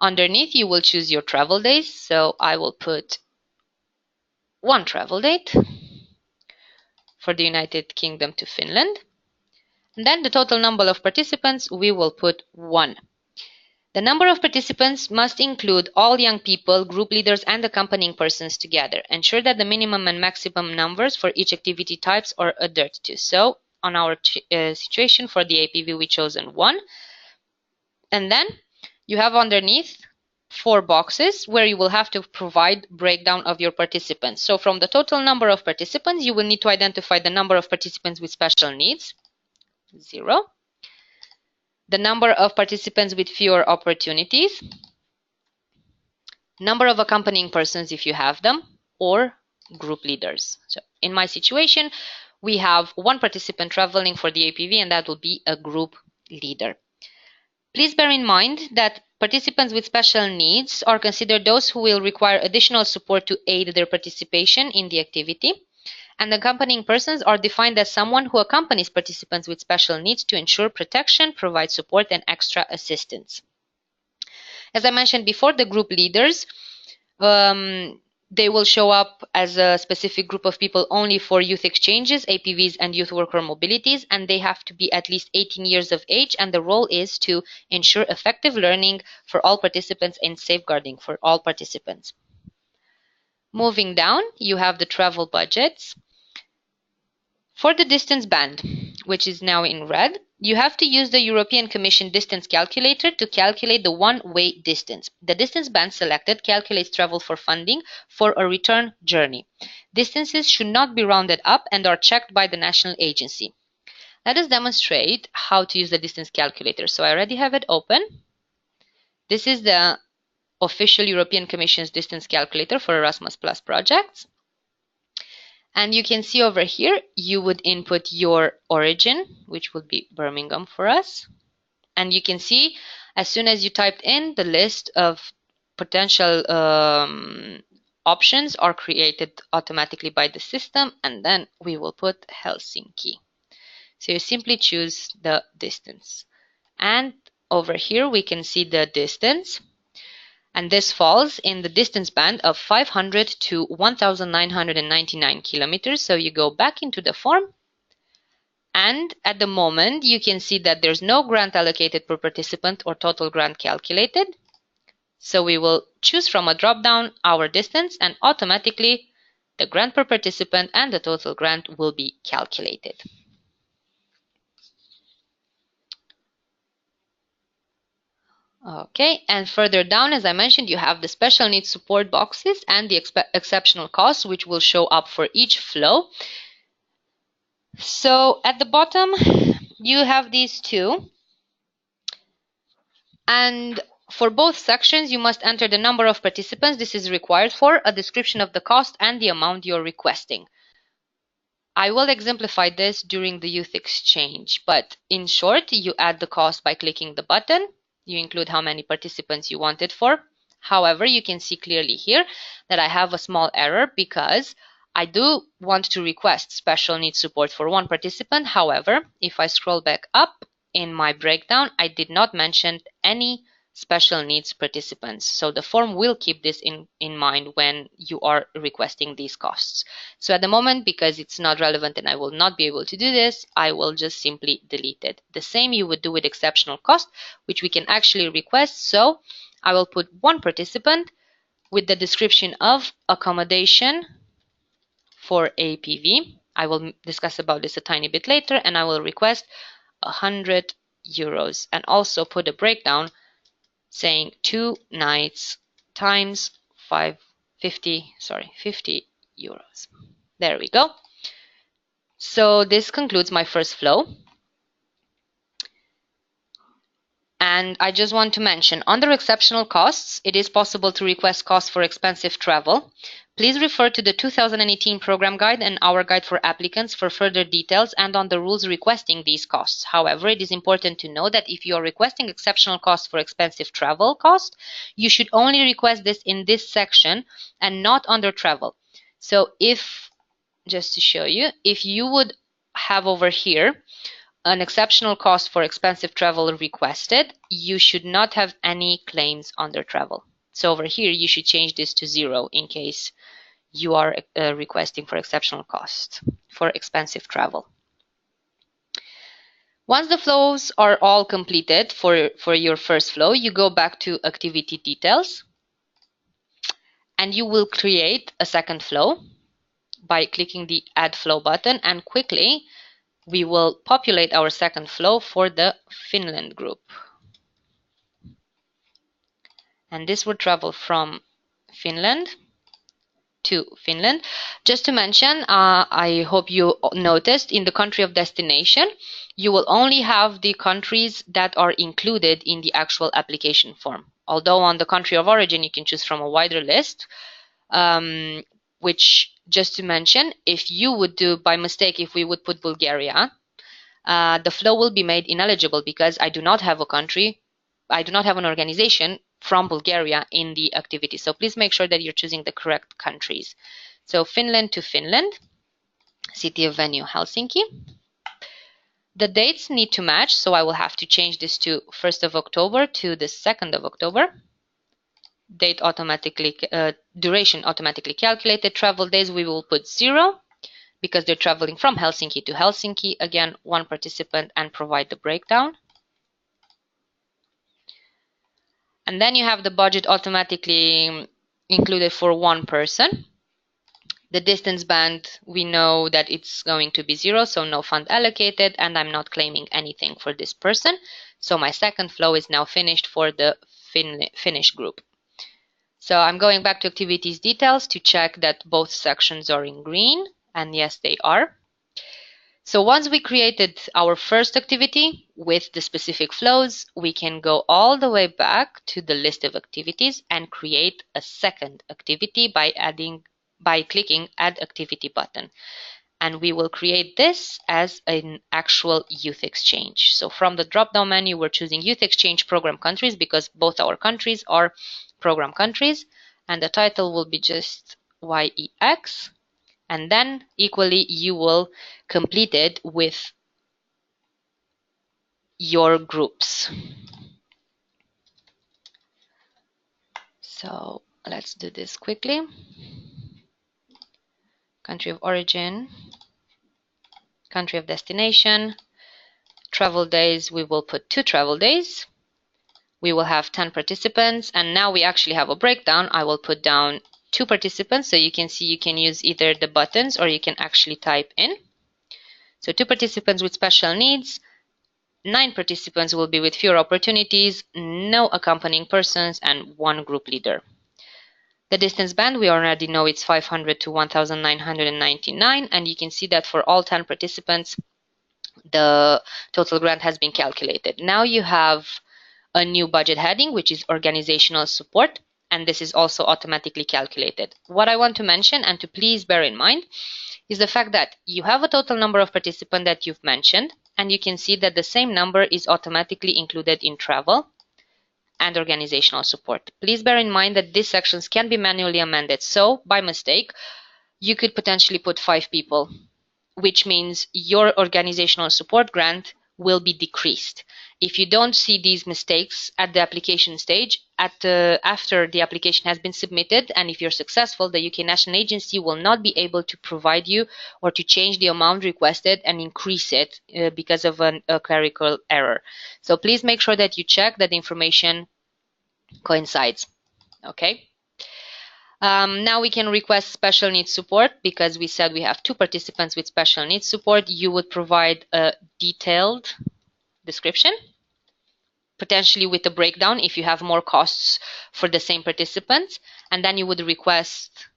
Underneath, you will choose your travel days. So I will put one travel date for the United Kingdom to Finland. And then the total number of participants, we will put 1. The number of participants must include all young people, group leaders, and accompanying persons together. Ensure that the minimum and maximum numbers for each activity types are adhered to. So on our situation for the APV, we chosen 1. And then you have underneath 4 boxes where you will have to provide breakdown of your participants. So from the total number of participants, you will need to identify the number of participants with special needs, 0. The number of participants with fewer opportunities, number of accompanying persons if you have them, or group leaders. So in my situation, we have 1 participant traveling for the APV, and that will be a group leader. Please bear in mind that participants with special needs are considered those who will require additional support to aid their participation in the activity. And accompanying persons are defined as someone who accompanies participants with special needs to ensure protection, provide support, and extra assistance. As I mentioned before, the group leaders, they will show up as a specific group of people only for youth exchanges, APVs, and youth worker mobilities, and they have to be at least 18 years of age, and the role is to ensure effective learning for all participants and safeguarding for all participants. Moving down, you have the travel budgets. For the distance band, which is now in red, you have to use the European Commission distance calculator to calculate the one-way distance. The distance band selected calculates travel for funding for a return journey. Distances should not be rounded up and are checked by the national agency. Let us demonstrate how to use the distance calculator. So I already have it open. This is the official European Commission's distance calculator for Erasmus Plus projects. And you can see over here, you would input your origin, which would be Birmingham for us. And you can see, as soon as you typed in, the list of potential options are created automatically by the system. And then we will put Helsinki. So you simply choose the distance. And over here, we can see the distance. And this falls in the distance band of 500 to 1,999 kilometers. So you go back into the form, and at the moment you can see that there's no grant allocated per participant or total grant calculated. So we will choose from a drop-down our distance, and automatically the grant per participant and the total grant will be calculated. Okay, and further down, as I mentioned, you have the special needs support boxes and the exceptional costs, which will show up for each flow. So at the bottom, you have these two. And for both sections, you must enter the number of participants this is required for, a description of the cost, and the amount you're requesting. I will exemplify this during the youth exchange, but in short, you add the cost by clicking the button. You include how many participants you want it for. However, you can see clearly here that I have a small error because I do want to request special needs support for 1 participant. However, if I scroll back up in my breakdown, I did not mention any special needs participants. So the form will keep this in mind when you are requesting these costs. So at the moment, because it's not relevant and I will not be able to do this, I will just simply delete it. The same you would do with exceptional cost, which we can actually request. So I will put 1 participant with the description of accommodation for APV. I will discuss about this a tiny bit later, and I will request 100 euros and also put a breakdown saying 2 nights times 50 euros. There we go. So this concludes my first flow. And I just want to mention, under exceptional costs, it is possible to request costs for expensive travel. Please refer to the 2018 program guide and our guide for applicants for further details and on the rules requesting these costs. However, it is important to know that if you are requesting exceptional costs for expensive travel cost, you should only request this in this section and not under travel. So just to show you, if you would have over here an exceptional cost for expensive travel requested, you should not have any claims under travel. So over here, you should change this to 0 in case you are requesting for exceptional costs for expensive travel. Once the flows are all completed for your first flow, you go back to activity details and you will create a second flow by clicking the add flow button, and quickly we will populate our second flow for the Finland group. And this will travel from Finland to Finland. Just to mention, I hope you noticed in the country of destination, you will only have the countries that are included in the actual application form. Although on the country of origin, you can choose from a wider list, which, just to mention, if you would do by mistake, if we would put Bulgaria, the flow will be made ineligible because I do not have a country, I do not have an organization from Bulgaria in the activity. So please make sure that you're choosing the correct countries. So Finland to Finland, city of venue Helsinki. The dates need to match, so I will have to change this to 1st of October to the 2nd of October. Date automatically, duration automatically calculated. Travel days we will put 0 because they're traveling from Helsinki to Helsinki. Again, one participant, and provide the breakdown. And then you have the budget automatically included for one person. The distance band, we know that it's going to be 0, so no fund allocated, and I'm not claiming anything for this person. So my second flow is now finished for the Finnish group. So I'm going back to activities details to check that both sections are in green, and yes, they are. So once we created our first activity with the specific flows, we can go all the way back to the list of activities and create a second activity by clicking Add Activity button. And we will create this as an actual youth exchange. So from the drop-down menu, we're choosing youth exchange program countries because both our countries are program countries, and the title will be just YEX. And then equally you will complete it with your groups. So let's do this quickly. Country of origin, country of destination, travel days, we will put 2 travel days. We will have 10 participants, and now we actually have a breakdown. I will put down 2 participants, so you can see you can use either the buttons or you can actually type in. So 2 participants with special needs, 9 participants will be with fewer opportunities, no accompanying persons, and 1 group leader. The distance band, we already know it's 500 to 1,999, and you can see that for all 10 participants, the total grant has been calculated. Now you have a new budget heading, which is organizational support, and this is also automatically calculated. What I want to mention, and to please bear in mind, is the fact that you have a total number of participants that you've mentioned, and you can see that the same number is automatically included in travel and organizational support. Please bear in mind that these sections can be manually amended. So by mistake, you could potentially put 5 people, which means your organizational support grant will be decreased. If you don't see these mistakes at the application stage, after the application has been submitted, and if you're successful, the UK National Agency will not be able to provide you or to change the amount requested and increase it because of a clerical error. So please make sure that you check that the information coincides. Okay. Now we can request special needs support because we said we have 2 participants with special needs support. You would provide a detailed description, potentially with a breakdown if you have more costs for the same participants, and then you would request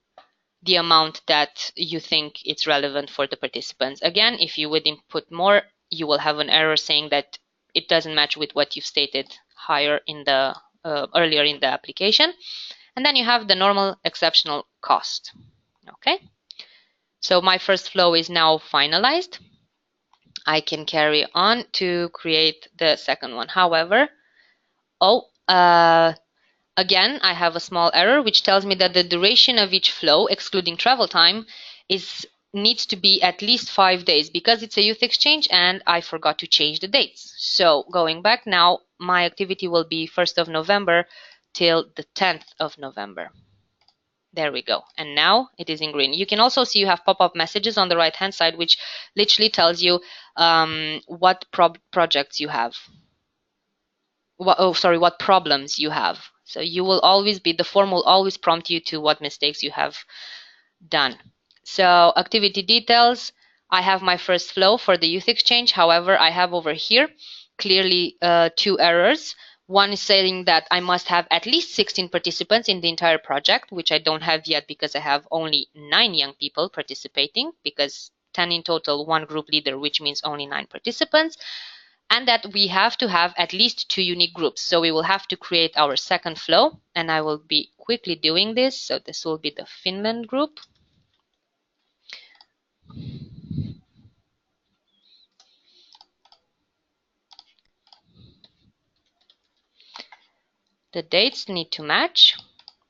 the amount that you think it's relevant for the participants. Again, if you would input more, you will have an error saying that it doesn't match with what you've stated higher in the earlier in the application. And then you have the normal exceptional cost. Okay, so my first flow is now finalized. I can carry on to create the second one. However, again, I have a small error which tells me that the duration of each flow, excluding travel time, needs to be at least 5 days because it's a youth exchange and I forgot to change the dates. So going back now, my activity will be 1st of November till the 10th of November. There we go. And now it is in green. You can also see you have pop-up messages on the right-hand side, which literally tells you what projects you have. What problems you have. So you will always be, the form will always prompt you to what mistakes you have done. So activity details, I have my first flow for the youth exchange. However, I have over here clearly two errors. One is saying that I must have at least 16 participants in the entire project, which I don't have yet because I have only 9 young people participating, because 10 in total, 1 group leader, which means only 9 participants. And that we have to have at least 2 unique groups. So we will have to create our second flow, and I will be quickly doing this. So this will be the Finland group. The dates need to match.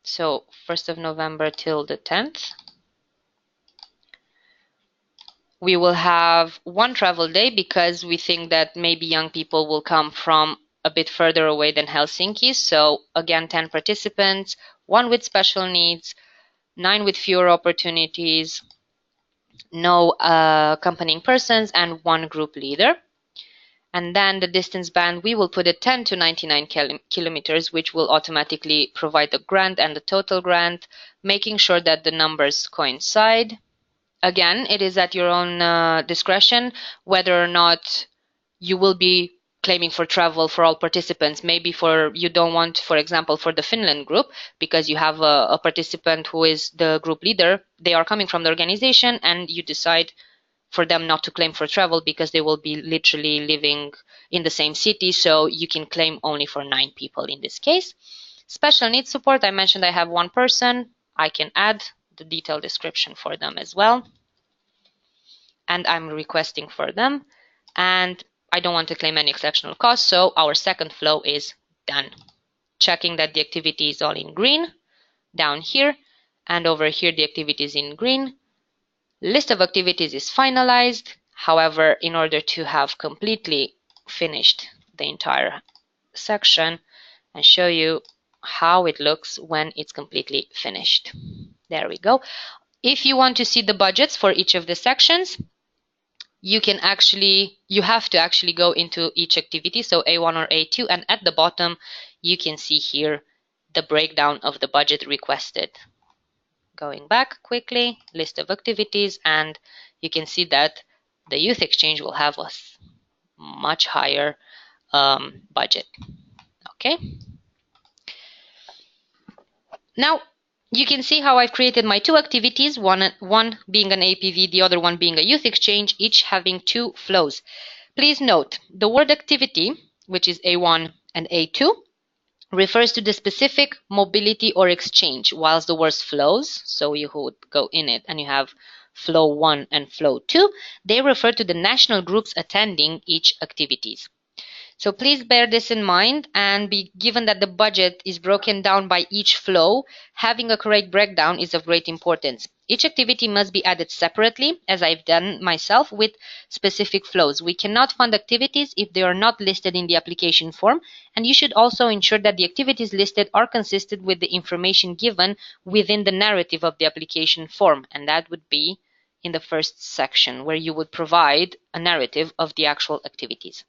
So 1st of November till the 10th. We will have 1 travel day because we think that maybe young people will come from a bit further away than Helsinki. So again, 10 participants, 1 with special needs, 9 with fewer opportunities, no accompanying persons, and 1 group leader. And then the distance band, we will put it 10 to 99 kilometers, which will automatically provide the grant and the total grant, making sure that the numbers coincide. Again, it is at your own discretion whether or not you will be claiming for travel for all participants. Maybe you don't want, for example, for the Finland group, because you have a participant who is the group leader, they are coming from the organization, and you decide for them not to claim for travel because they will be literally living in the same city, so you can claim only for 9 people in this case. Special needs support, I mentioned I have 1 person. I can add the detailed description for them as well. And I'm requesting for them. And I don't want to claim any exceptional costs, so our second flow is done. Checking that the activity is all in green down here, and over here the activity is in green. List of activities is finalized. However, in order to have completely finished the entire section and show you how it looks when it's completely finished. There we go. If you want to see the budgets for each of the sections, you have to actually go into each activity, so A1 or A2, and at the bottom you can see here the breakdown of the budget requested. Going back quickly, list of activities, and you can see that the youth exchange will have a much higher budget. Okay. Now you can see how I've created my 2 activities, one being an APV, the other one being a youth exchange, each having 2 flows. Please note, the word activity, which is A1 and A2, refers to the specific mobility or exchange, whilst the words flows, so you would go in it and you have flow 1 and flow 2, they refer to the national groups attending each activities. So please bear this in mind, and given that the budget is broken down by each flow, having a correct breakdown is of great importance. Each activity must be added separately, as I've done myself with specific flows. We cannot fund activities if they are not listed in the application form, and you should also ensure that the activities listed are consistent with the information given within the narrative of the application form, and that would be in the first section, where you would provide a narrative of the actual activities.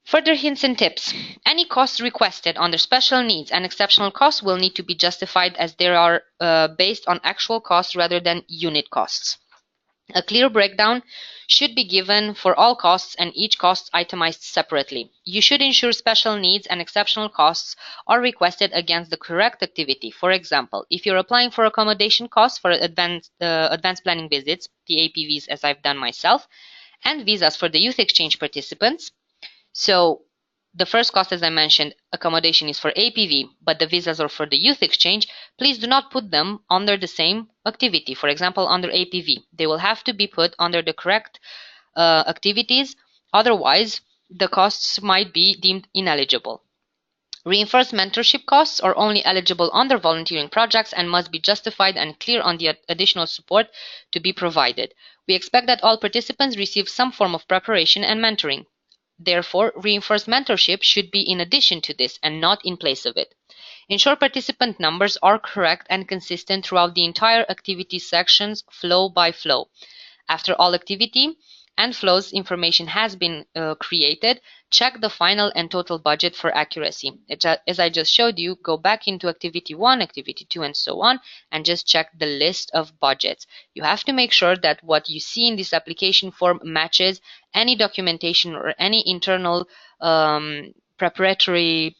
Further hints and tips. Any costs requested under special needs and exceptional costs will need to be justified, as they are based on actual costs rather than unit costs. A clear breakdown should be given for all costs and each cost itemized separately. You should ensure special needs and exceptional costs are requested against the correct activity. For example, if you're applying for accommodation costs for advanced planning visits, the APVs as I've done myself, and visas for the youth exchange participants, so the first cost, as I mentioned, accommodation is for APV, but the visas are for the youth exchange. Please do not put them under the same activity. For example, under APV, they will have to be put under the correct activities. Otherwise, the costs might be deemed ineligible. Reinforced mentorship costs are only eligible under volunteering projects and must be justified and clear on the additional support to be provided. We expect that all participants receive some form of preparation and mentoring. Therefore, reinforced mentorship should be in addition to this and not in place of it. Ensure participant numbers are correct and consistent throughout the entire activity sections, flow by flow. After all activity and flows information has been created, check the final and total budget for accuracy. As I just showed you, go back into activity 1, activity 2, and so on, and just check the list of budgets. You have to make sure that what you see in this application form matches any documentation or any internal preparatory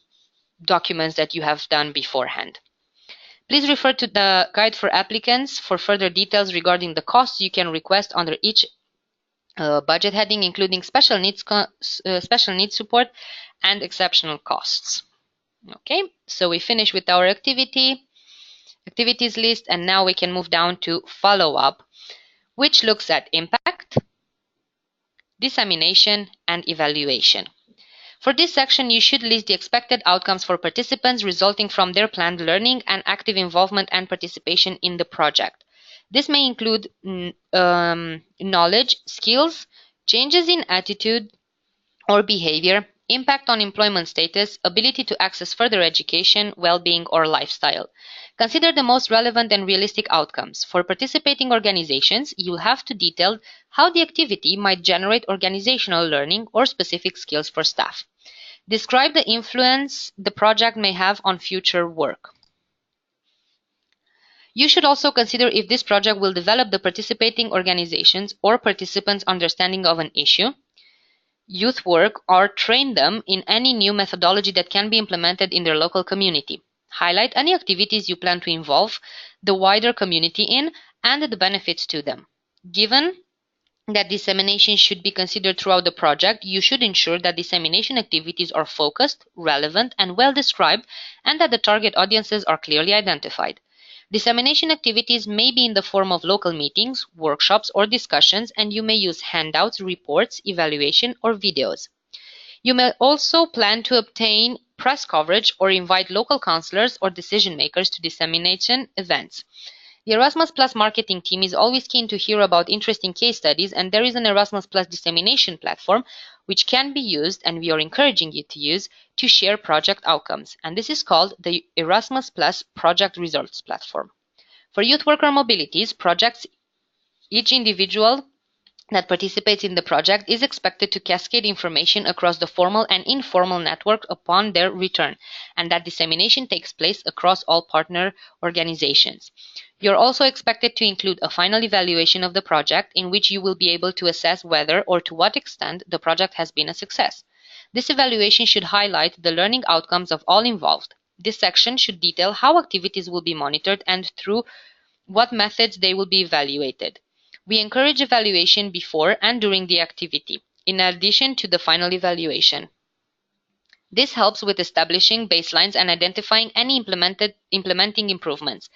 documents that you have done beforehand. Please refer to the guide for applicants for further details regarding the costs you can request under each budget heading, including special needs support and exceptional costs. Okay, so we finish with our activities list, and now we can move down to follow-up, which looks at impact, dissemination, and evaluation. For this section, you should list the expected outcomes for participants resulting from their planned learning and active involvement and participation in the project. This may include knowledge, skills, changes in attitude or behavior, impact on employment status, ability to access further education, well-being, or lifestyle. Consider the most relevant and realistic outcomes. For participating organizations, you'll have to detail how the activity might generate organizational learning or specific skills for staff. Describe the influence the project may have on future work. You should also consider if this project will develop the participating organizations or participants' understanding of an issue, youth work, or train them in any new methodology that can be implemented in their local community. Highlight any activities you plan to involve the wider community in and the benefits to them. Given that dissemination should be considered throughout the project, you should ensure that dissemination activities are focused, relevant, and well described, and that the target audiences are clearly identified. Dissemination activities may be in the form of local meetings, workshops, or discussions, and you may use handouts, reports, evaluation, or videos. You may also plan to obtain press coverage or invite local counselors or decision makers to dissemination events. The Erasmus Plus marketing team is always keen to hear about interesting case studies, and there is an Erasmus Plus dissemination platform which can be used, and we are encouraging you to use, to share project outcomes, and this is called the Erasmus Plus Project Results Platform. For youth worker mobilities projects, each individual that participates in the project is expected to cascade information across the formal and informal network upon their return, and that dissemination takes place across all partner organizations. You're also expected to include a final evaluation of the project in which you will be able to assess whether or to what extent the project has been a success. This evaluation should highlight the learning outcomes of all involved. This section should detail how activities will be monitored and through what methods they will be evaluated. We encourage evaluation before and during the activity, in addition to the final evaluation. This helps with establishing baselines and identifying any implementing improvements.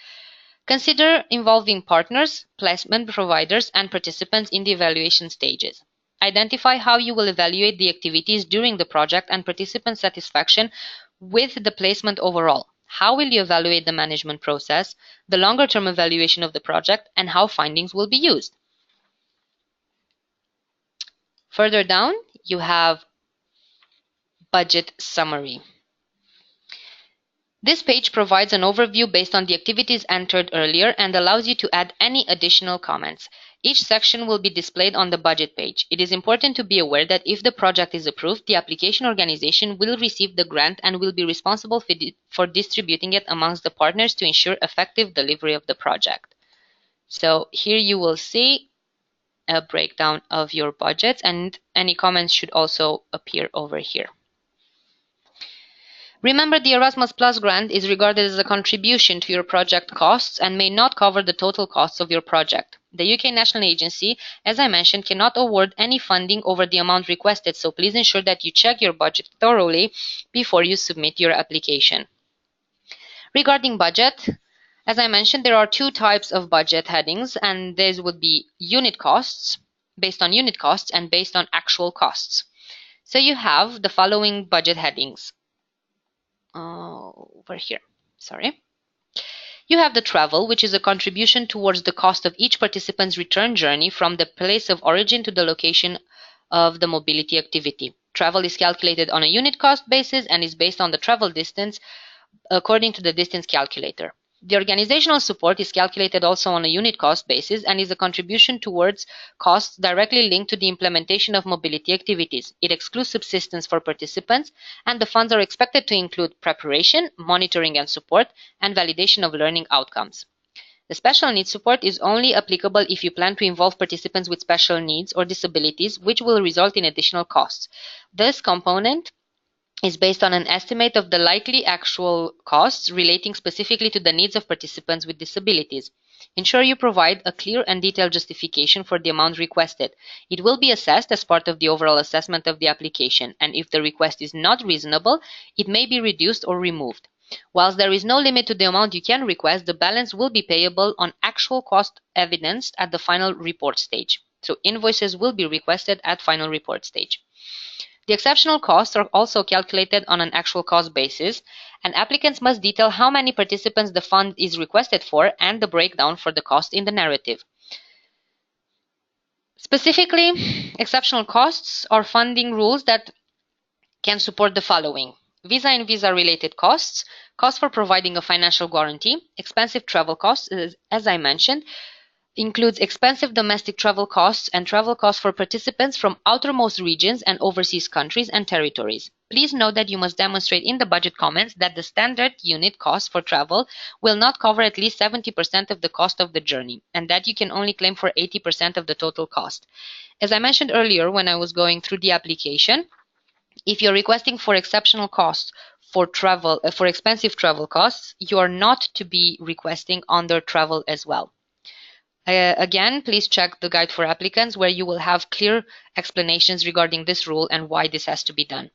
Consider involving partners, placement providers, and participants in the evaluation stages. Identify how you will evaluate the activities during the project and participant satisfaction with the placement overall. How will you evaluate the management process, the longer-term evaluation of the project, and how findings will be used? Further down, you have budget summary. This page provides an overview based on the activities entered earlier and allows you to add any additional comments. Each section will be displayed on the budget page. It is important to be aware that if the project is approved, the application organization will receive the grant and will be responsible for distributing it amongst the partners to ensure effective delivery of the project. So here you will see a breakdown of your budgets, and any comments should also appear over here. Remember, the Erasmus Plus grant is regarded as a contribution to your project costs and may not cover the total costs of your project. The UK National Agency, as I mentioned, cannot award any funding over the amount requested, so please ensure that you check your budget thoroughly before you submit your application. Regarding budget, as I mentioned, there are two types of budget headings, and these would be unit costs, based on unit costs, and based on actual costs. So you have the following budget headings. Over here, sorry. You have the travel, which is a contribution towards the cost of each participant's return journey from the place of origin to the location of the mobility activity. Travel is calculated on a unit cost basis and is based on the travel distance according to the distance calculator. The organizational support is calculated also on a unit cost basis and is a contribution towards costs directly linked to the implementation of mobility activities. It excludes subsistence for participants, and the funds are expected to include preparation, monitoring and support, and validation of learning outcomes. The special needs support is only applicable if you plan to involve participants with special needs or disabilities, which will result in additional costs. This component is based on an estimate of the likely actual costs relating specifically to the needs of participants with disabilities. Ensure you provide a clear and detailed justification for the amount requested. It will be assessed as part of the overall assessment of the application, and if the request is not reasonable, it may be reduced or removed. Whilst there is no limit to the amount you can request, the balance will be payable on actual cost evidenced at the final report stage. So invoices will be requested at final report stage. The exceptional costs are also calculated on an actual cost basis, and applicants must detail how many participants the fund is requested for and the breakdown for the cost in the narrative. Specifically, exceptional costs are funding rules that can support the following: visa and visa-related costs, costs for providing a financial guarantee, expensive travel costs, as I mentioned, includes expensive domestic travel costs and travel costs for participants from outermost regions and overseas countries and territories. Please note that you must demonstrate in the budget comments that the standard unit cost for travel will not cover at least 70% of the cost of the journey, and that you can only claim for 80% of the total cost. As I mentioned earlier when I was going through the application, if you're requesting for exceptional costs for travel, for expensive travel costs, you are not to be requesting under travel as well. Again, please check the guide for applicants where you will have clear explanations regarding this rule and why this has to be done.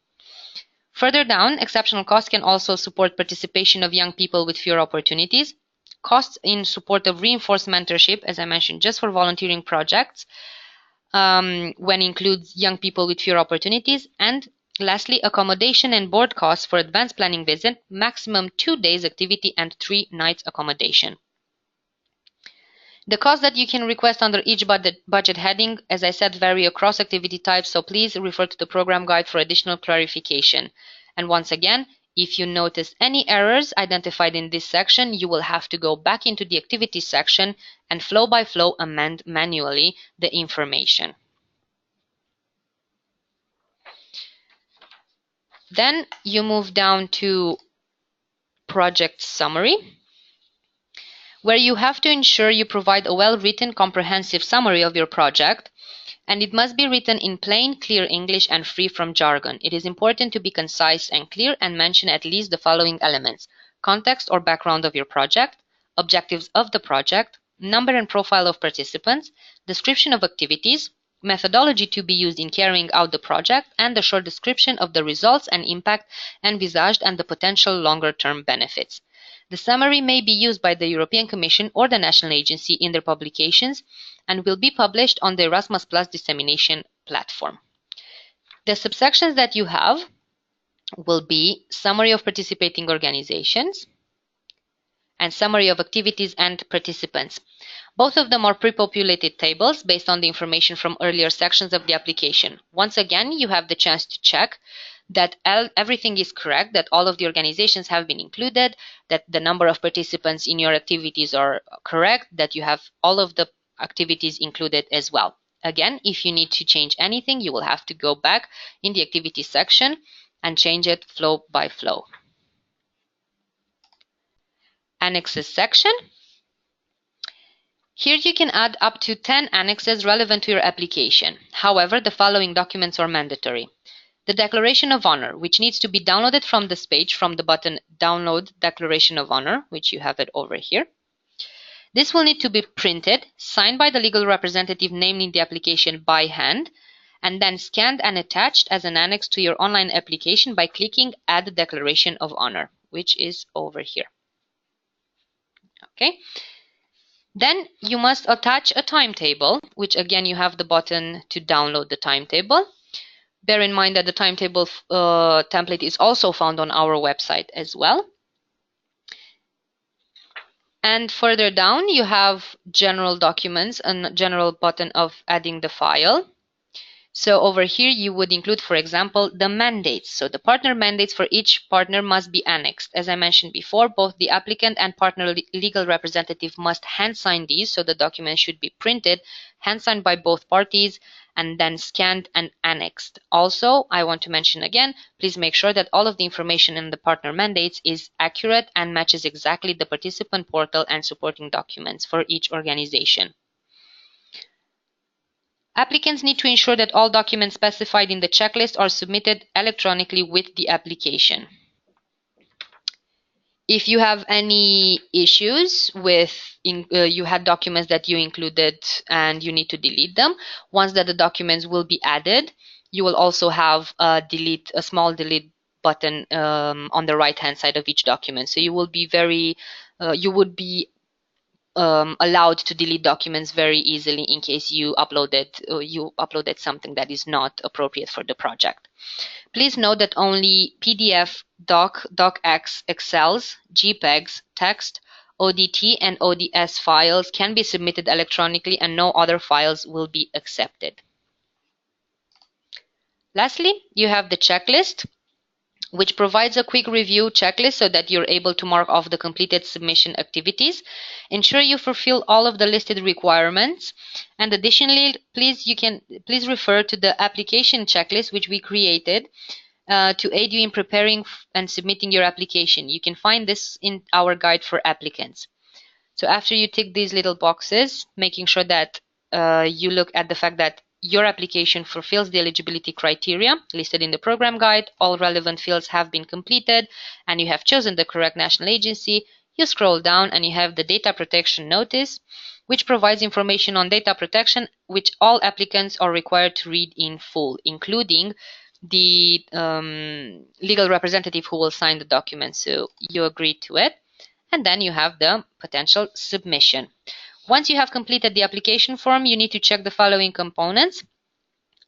Further down, exceptional costs can also support participation of young people with fewer opportunities, costs in support of reinforced mentorship, as I mentioned, just for volunteering projects, when includes young people with fewer opportunities, and lastly, accommodation and board costs for advanced planning visit, maximum 2 days activity and 3 nights accommodation. The costs that you can request under each budget heading, as I said, vary across activity types, so please refer to the program guide for additional clarification. And once again, if you notice any errors identified in this section, you will have to go back into the activities section and flow by flow amend manually the information. Then you move down to project summary, where you have to ensure you provide a well-written, comprehensive summary of your project, and it must be written in plain, clear English and free from jargon. It is important to be concise and clear and mention at least the following elements: context or background of your project, objectives of the project, number and profile of participants, description of activities, methodology to be used in carrying out the project, and a short description of the results and impact envisaged and the potential longer-term benefits. The summary may be used by the European Commission or the national agency in their publications and will be published on the Erasmus Plus dissemination platform. The subsections that you have will be summary of participating organizations and summary of activities and participants. Both of them are pre-populated tables based on the information from earlier sections of the application. Once again, you have the chance to check that everything is correct, that all of the organizations have been included, that the number of participants in your activities are correct, that you have all of the activities included as well. Again, if you need to change anything, you will have to go back in the activity section and change it flow by flow. Annexes section. Here you can add up to 10 annexes relevant to your application. However, the following documents are mandatory. The Declaration of Honor, which needs to be downloaded from this page from the button Download Declaration of Honor, which you have it over here. This will need to be printed, signed by the legal representative named in the application by hand, and then scanned and attached as an annex to your online application by clicking Add Declaration of Honor, which is over here. Okay. Then you must attach a timetable, which again you have the button to download the timetable. Bear in mind that the timetable template is also found on our website as well. And further down, you have general documents and general button of adding the file. So over here, you would include, for example, the mandates. So the partner mandates for each partner must be annexed. As I mentioned before, both the applicant and partner legal representative must hand sign these. So the document should be printed, hand signed by both parties, and then scanned and annexed. Also, I want to mention again, please make sure that all of the information in the partner mandates is accurate and matches exactly the participant portal and supporting documents for each organization. Applicants need to ensure that all documents specified in the checklist are submitted electronically with the application. If you have any issues with you had documents that you included and you need to delete them, once that the documents will be added, you will also have a small delete button on the right hand side of each document. So you will be you would be allowed to delete documents very easily in case you uploaded something that is not appropriate for the project. Please note that only PDF, docx, Excels, JPEGs, text, ODT, and ODS files can be submitted electronically, and no other files will be accepted. Lastly, you have the checklist, which provides a quick review checklist so that you're able to mark off the completed submission activities. Ensure you fulfill all of the listed requirements. And additionally, please refer to the application checklist which we created to aid you in preparing and submitting your application. You can find this in our guide for applicants. So after you tick these little boxes, making sure that you look at the fact that your application fulfills the eligibility criteria listed in the program guide, all relevant fields have been completed, and you have chosen the correct national agency, you scroll down and you have the data protection notice, which provides information on data protection, which all applicants are required to read in full, including the legal representative who will sign the document. So you agree to it. And then you have the potential submission. Once you have completed the application form, you need to check the following components.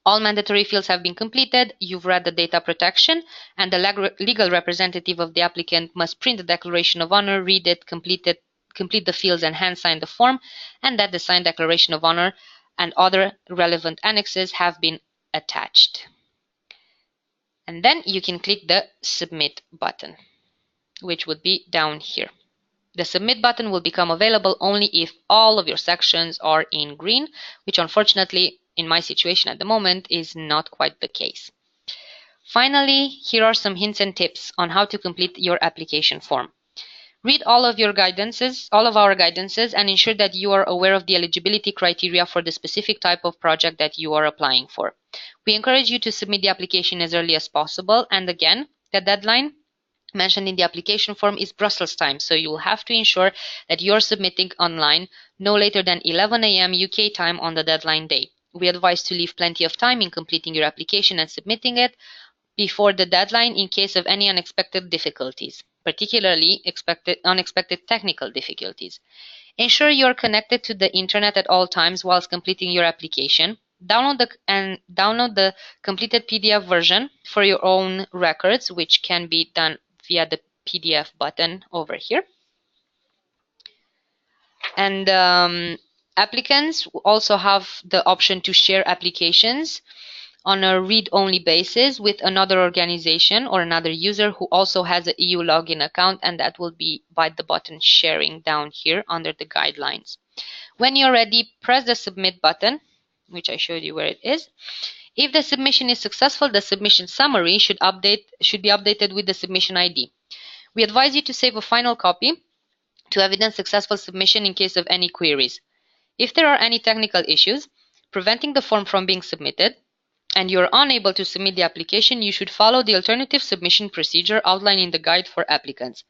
All mandatory fields have been completed, you've read the data protection, and the legal representative of the applicant must print the declaration of honor, read it, complete the fields, and hand sign the form, and that the signed declaration of honor and other relevant annexes have been attached. And then you can click the submit button, which would be down here. The submit button will become available only if all of your sections are in green, which unfortunately in my situation at the moment is not quite the case. Finally, here are some hints and tips on how to complete your application form. Read all of our guidances, and ensure that you are aware of the eligibility criteria for the specific type of project that you are applying for. We encourage you to submit the application as early as possible, and again, the deadline mentioned in the application form is Brussels time, so you will have to ensure that you're submitting online no later than 11 a.m. UK time on the deadline day. We advise to leave plenty of time in completing your application and submitting it before the deadline in case of any unexpected difficulties, particularly unexpected technical difficulties. Ensure you're connected to the internet at all times whilst completing your application. Download the completed PDF version for your own records, which can be done via the PDF button over here. And applicants also have the option to share applications on a read-only basis with another organization or another user who also has an EU login account, and that will be by the button sharing down here under the guidelines. When you're ready, press the submit button, which I showed you where it is. If the submission is successful, the submission summary should be updated with the submission ID. We advise you to save a final copy to evidence successful submission in case of any queries. If there are any technical issues preventing the form from being submitted, and you're unable to submit the application, you should follow the alternative submission procedure outlined in the guide for applicants.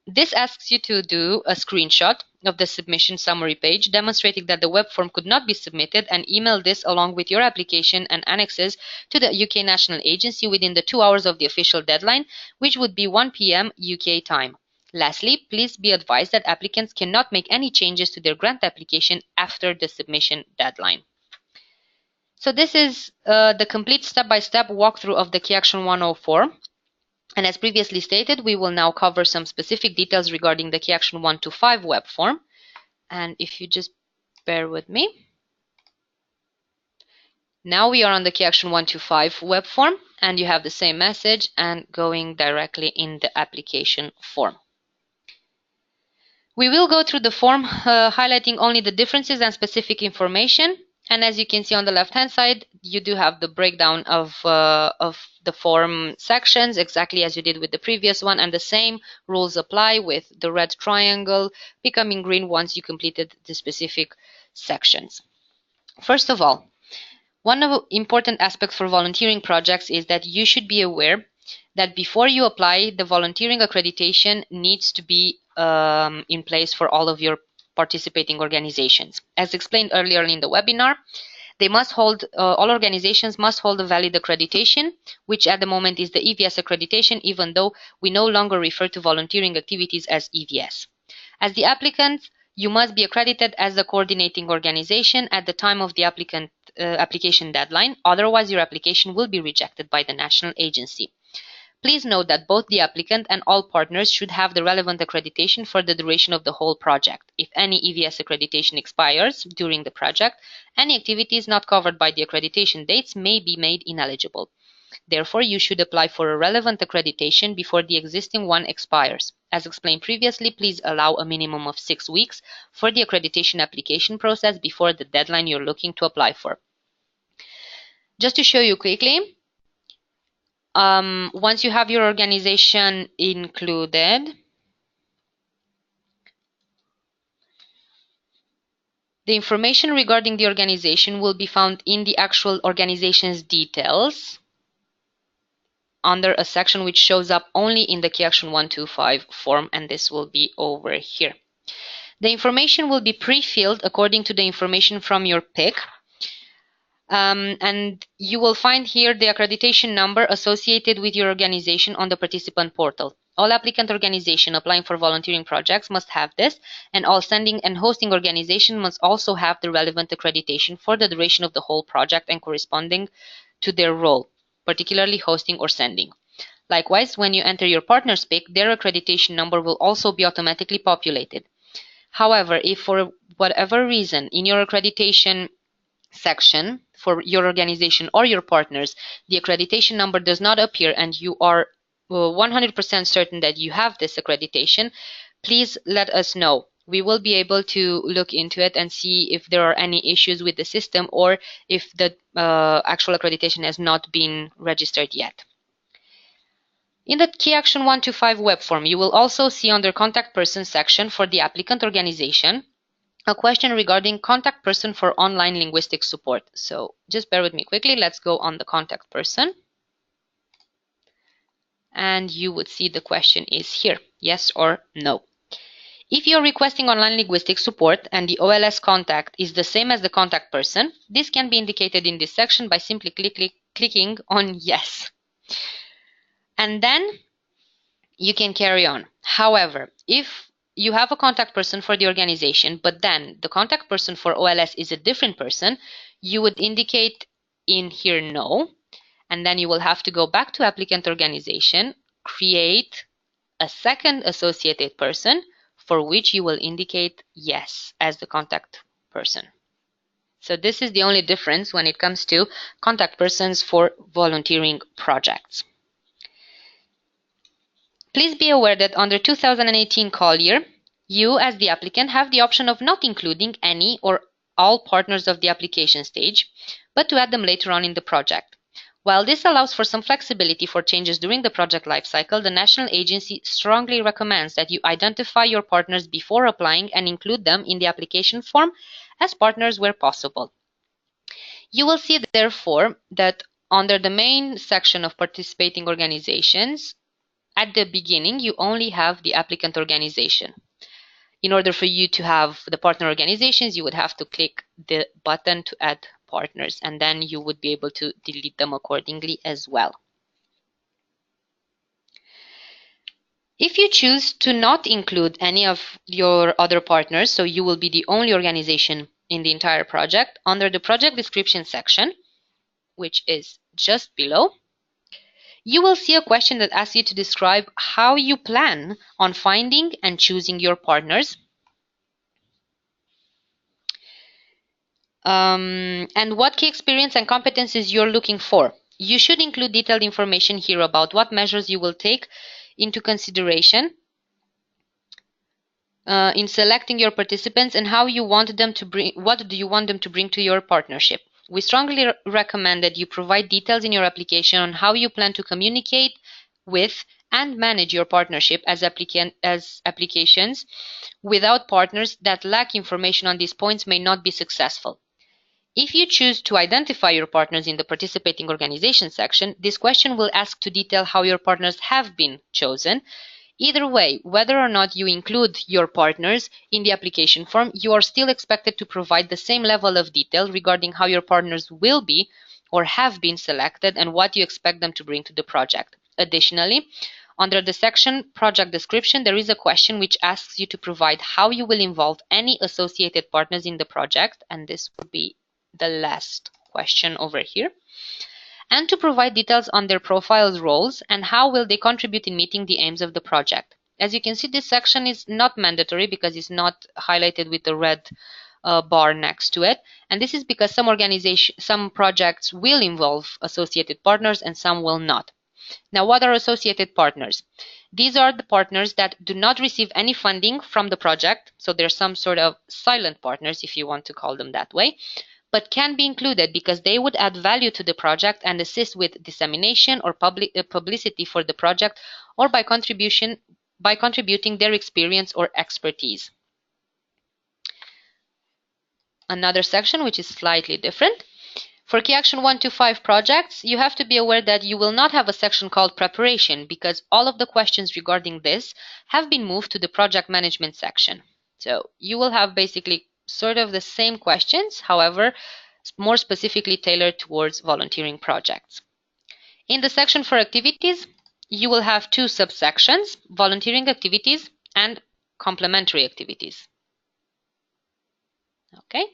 This asks you to do a screenshot of the submission summary page demonstrating that the web form could not be submitted, and email this along with your application and annexes to the UK National Agency within the 2 hours of the official deadline, which would be 1 p.m. UK time. Lastly, please be advised that applicants cannot make any changes to their grant application after the submission deadline. So this is the complete step-by-step walkthrough of the Key Action 104. And as previously stated, we will now cover some specific details regarding the KA1 125 Webform. And if you just bear with me. Now we are on the KA125 Webform, and you have the same message and going directly in the application form. We will go through the form highlighting only the differences and specific information. And as you can see on the left-hand side, you do have the breakdown of the form sections, exactly as you did with the previous one, and the same rules apply, with the red triangle becoming green once you completed the specific sections. First of all, one of the important aspects for volunteering projects is that you should be aware that before you apply, the volunteering accreditation needs to be in place for all of your participating organizations. As explained earlier in the webinar, they must hold, all organizations must hold a valid accreditation, which at the moment is the EVS accreditation, even though we no longer refer to volunteering activities as EVS. As the applicant, you must be accredited as the coordinating organization at the time of the application deadline, otherwise your application will be rejected by the national agency. Please note that both the applicant and all partners should have the relevant accreditation for the duration of the whole project. If any EVS accreditation expires during the project, any activities not covered by the accreditation dates may be made ineligible. Therefore, you should apply for a relevant accreditation before the existing one expires. As explained previously, please allow a minimum of 6 weeks for the accreditation application process before the deadline you're looking to apply for. Just to show you quickly, once you have your organization included, the information regarding the organization will be found in the actual organization's details under a section which shows up only in the KA125 form, and this will be over here. The information will be pre-filled according to the information from your PIC. And you will find here the accreditation number associated with your organization on the participant portal. All applicant organizations applying for volunteering projects must have this, and all sending and hosting organizations must also have the relevant accreditation for the duration of the whole project and corresponding to their role, particularly hosting or sending. Likewise, when you enter your partner's PIC, their accreditation number will also be automatically populated. However, if for whatever reason in your accreditation section for your organization or your partners, the accreditation number does not appear and you are 100% certain that you have this accreditation, please let us know. We will be able to look into it and see if there are any issues with the system or if the actual accreditation has not been registered yet. In the KA125 Webform, you will also see under Contact Person section for the applicant organization a question regarding contact person for online linguistic support. So just bear with me quickly. Let's go on the contact person. And you would see the question is here, yes or no. If you're requesting online linguistic support and the OLS contact is the same as the contact person, this can be indicated in this section by simply clicking on yes. And then you can carry on. However, if you have a contact person for the organization, but then the contact person for OLS is a different person, you would indicate in here no, and then you will have to go back to applicant organization, create a second associated person for which you will indicate yes as the contact person. So this is the only difference when it comes to contact persons for volunteering projects. Please be aware that under 2018 call year, you as the applicant have the option of not including any or all partners of the application stage, but to add them later on in the project. While this allows for some flexibility for changes during the project lifecycle, the national agency strongly recommends that you identify your partners before applying and include them in the application form as partners where possible. You will see, therefore, that under the main section of participating organizations, at the beginning, you only have the applicant organization. In order for you to have the partner organizations, you would have to click the button to add partners, and then you would be able to delete them accordingly as well. If you choose to not include any of your other partners, so you will be the only organization in the entire project, under the project description section, which is just below, you will see a question that asks you to describe how you plan on finding and choosing your partners. and what key experience and competencies you're looking for. You should include detailed information here about what measures you will take into consideration in selecting your participants and how you want them to bring, what do you want them to bring to your partnership. We strongly recommend that you provide details in your application on how you plan to communicate with and manage your partnership as applications. Without partners that lack information on these points may not be successful. If you choose to identify your partners in the participating organization section, this question will ask to detail how your partners have been chosen. Either way, whether or not you include your partners in the application form, you are still expected to provide the same level of detail regarding how your partners will be or have been selected and what you expect them to bring to the project. Additionally, under the section Project Description, there is a question which asks you to provide how you will involve any associated partners in the project, and this would be the last question over here, and to provide details on their profiles, roles, and how will they contribute in meeting the aims of the project. As you can see, this section is not mandatory because it's not highlighted with the red bar next to it, and this is because some projects will involve associated partners and some will not. Now, what are associated partners? These are the partners that do not receive any funding from the project, so they're some sort of silent partners, if you want to call them that way, but can be included because they would add value to the project and assist with dissemination or publicity for the project, or by contributing their experience or expertise. Another section which is slightly different. For Key Action 125 projects, you have to be aware that you will not have a section called Preparation because all of the questions regarding this have been moved to the Project Management section. So you will have basically sort of the same questions, however, more specifically tailored towards volunteering projects. In the section for activities, you will have two subsections, volunteering activities and complementary activities. Okay.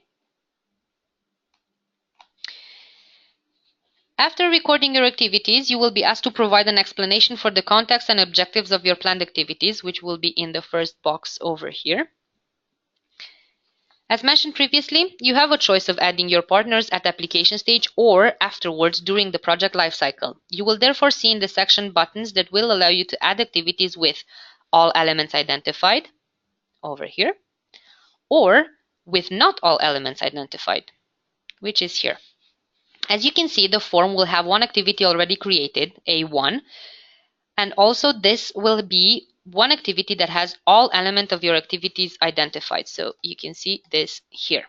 After recording your activities, you will be asked to provide an explanation for the context and objectives of your planned activities, which will be in the first box over here. As mentioned previously, you have a choice of adding your partners at application stage or afterwards during the project lifecycle. You will therefore see in the section buttons that will allow you to add activities with all elements identified over here, or with not all elements identified, which is here. As you can see, the form will have one activity already created, A1, and also this will be one activity that has all elements of your activities identified. So you can see this here.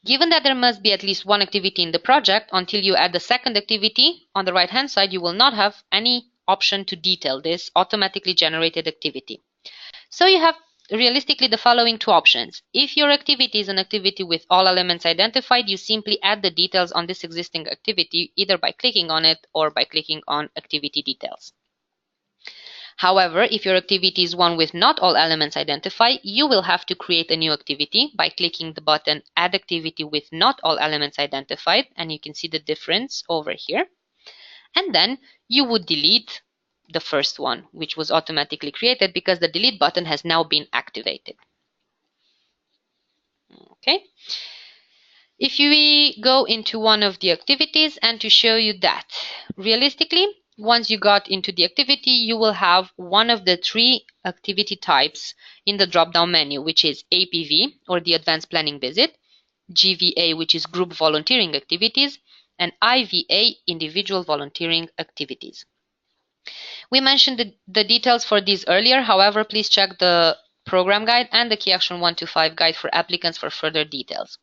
Given that there must be at least one activity in the project, until you add the second activity, on the right-hand side, you will not have any option to detail this automatically generated activity. So you have realistically the following two options. If your activity is an activity with all elements identified, you simply add the details on this existing activity either by clicking on it or by clicking on activity details. However, if your activity is one with not all elements identified, you will have to create a new activity by clicking the button Add Activity with Not All Elements Identified, and you can see the difference over here. And then you would delete the first one, which was automatically created because the delete button has now been activated. Okay. If we go into one of the activities, and to show you that, realistically, once you got into the activity, you will have one of the three activity types in the drop-down menu, which is APV, or the Advanced Planning Visit, GVA, which is Group Volunteering Activities, and IVA, Individual Volunteering Activities. We mentioned the details for these earlier, however, please check the program guide and the Key Action 125 guide for applicants for further details.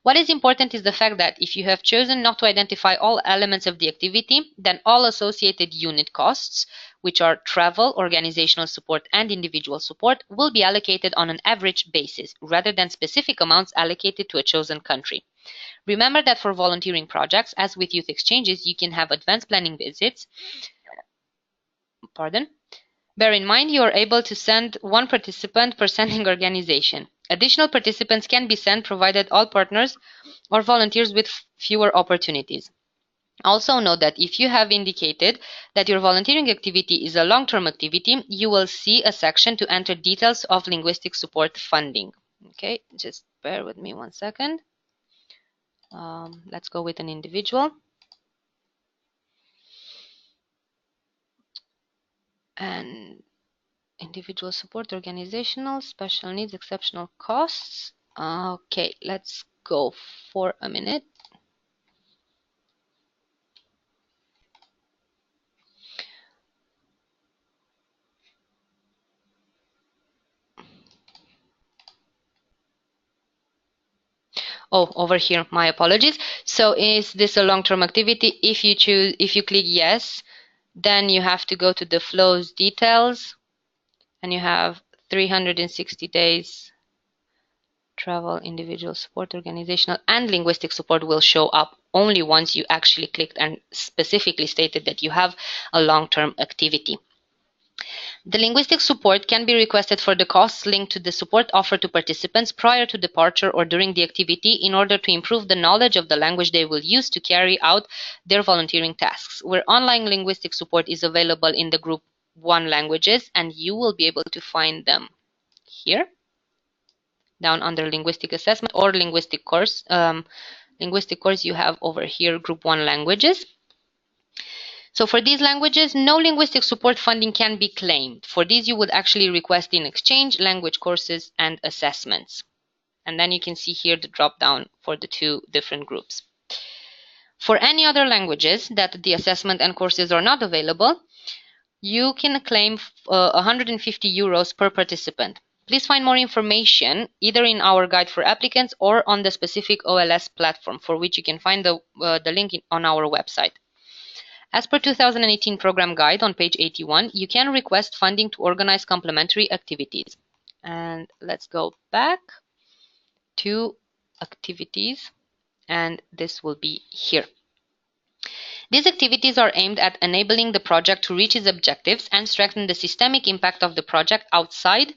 What is important is the fact that if you have chosen not to identify all elements of the activity, then all associated unit costs, which are travel, organizational support, and individual support, will be allocated on an average basis, rather than specific amounts allocated to a chosen country. Remember that for volunteering projects, as with youth exchanges, you can have advanced planning visits. Bear in mind you are able to send one participant per sending organization. Additional participants can be sent provided all partners or volunteers with fewer opportunities. Also note that if you have indicated that your volunteering activity is a long-term activity, you will see a section to enter details of linguistic support funding. Okay, just bear with me one second. Let's go with an individual. And individual support, organizational, special needs, exceptional costs. Okay, let's go for a minute. Oh, over here, my apologies. So is this a long-term activity? If you click yes, then you have to go to the flows details, and you have 360 days travel, individual support, organizational, and linguistic support will show up only once you actually clicked and specifically stated that you have a long-term activity. The linguistic support can be requested for the costs linked to the support offered to participants prior to departure or during the activity in order to improve the knowledge of the language they will use to carry out their volunteering tasks. Where online linguistic support is available in the Group 1 languages, and you will be able to find them here, down under linguistic assessment or linguistic course. Linguistic course you have over here, Group 1 languages. So for these languages, no linguistic support funding can be claimed. For these, you would actually request in exchange language courses and assessments. And then you can see here the drop down for the two different groups. For any other languages that the assessment and courses are not available, you can claim 150 euros per participant. Please find more information either in our guide for applicants or on the specific OLS platform, for which you can find the link on our website. As per 2018 program guide on page 81, you can request funding to organize complementary activities. And let's go back to activities, and this will be here. These activities are aimed at enabling the project to reach its objectives and strengthen the systemic impact of the project outside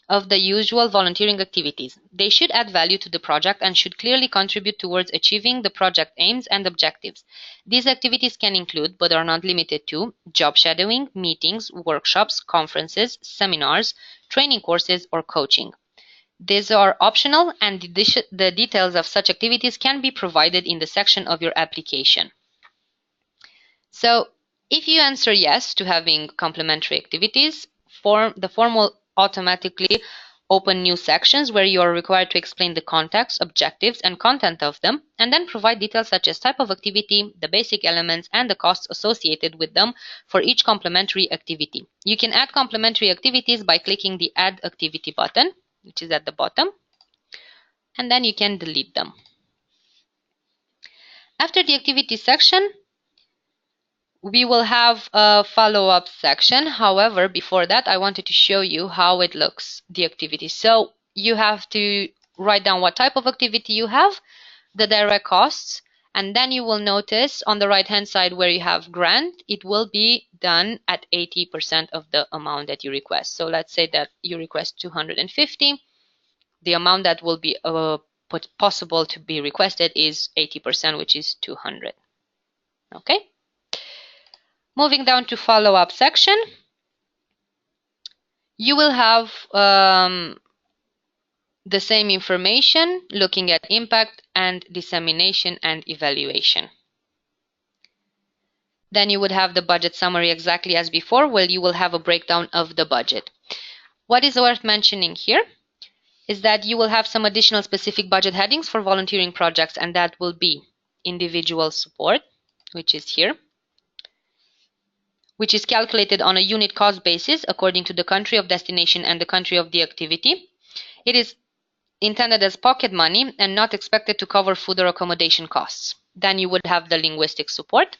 of the usual volunteering activities. They should add value to the project and should clearly contribute towards achieving the project aims and objectives. These activities can include, but are not limited to, job shadowing, meetings, workshops, conferences, seminars, training courses, or coaching. These are optional, and the details of such activities can be provided in the section of your application. So if you answer yes to having complementary activities, the form will automatically open new sections where you are required to explain the context, objectives, and content of them, and then provide details such as type of activity, the basic elements, and the costs associated with them for each complementary activity. You can add complementary activities by clicking the Add Activity button, which is at the bottom, and then you can delete them. After the activity section, we will have a follow-up section. However, before that, I wanted to show you how it looks, the activity. So you have to write down what type of activity you have, the direct costs, and then you will notice on the right-hand side where you have grant, it will be done at 80% of the amount that you request. So let's say that you request 250. The amount that will be possible to be requested is 80%, which is 200. Okay? Moving down to follow-up section, you will have the same information looking at impact and dissemination and evaluation. Then you would have the budget summary exactly as before, where you will have a breakdown of the budget. What is worth mentioning here is that you will have some additional specific budget headings for volunteering projects, and that will be individual support, which is here, which is calculated on a unit cost basis according to the country of destination and the country of the activity. It is intended as pocket money and not expected to cover food or accommodation costs. Then you would have the linguistic support.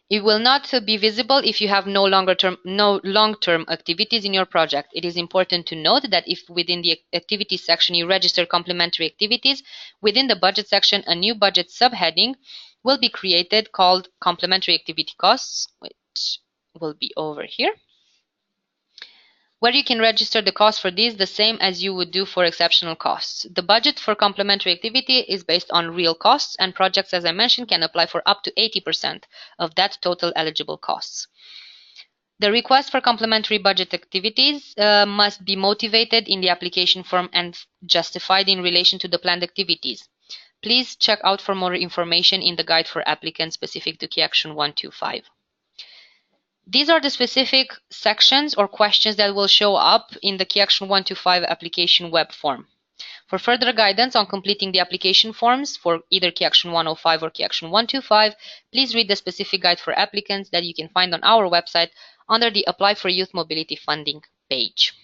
It will not be visible if you have no long-term activities in your project. It is important to note that if within the activities section you register complementary activities, within the budget section a new budget subheading will be created called complementary activity costs, which will be over here, where you can register the cost for these the same as you would do for exceptional costs. The budget for complementary activity is based on real costs, and projects, as I mentioned, can apply for up to 80% of that total eligible costs. The request for complementary budget activities must be motivated in the application form and justified in relation to the planned activities. Please check out for more information in the guide for applicants specific to Key Action 125. These are the specific sections or questions that will show up in the Key Action 125 application web form. For further guidance on completing the application forms for either Key Action 105 or Key Action 125, please read the specific guide for applicants that you can find on our website under the Apply for Youth Mobility Funding page.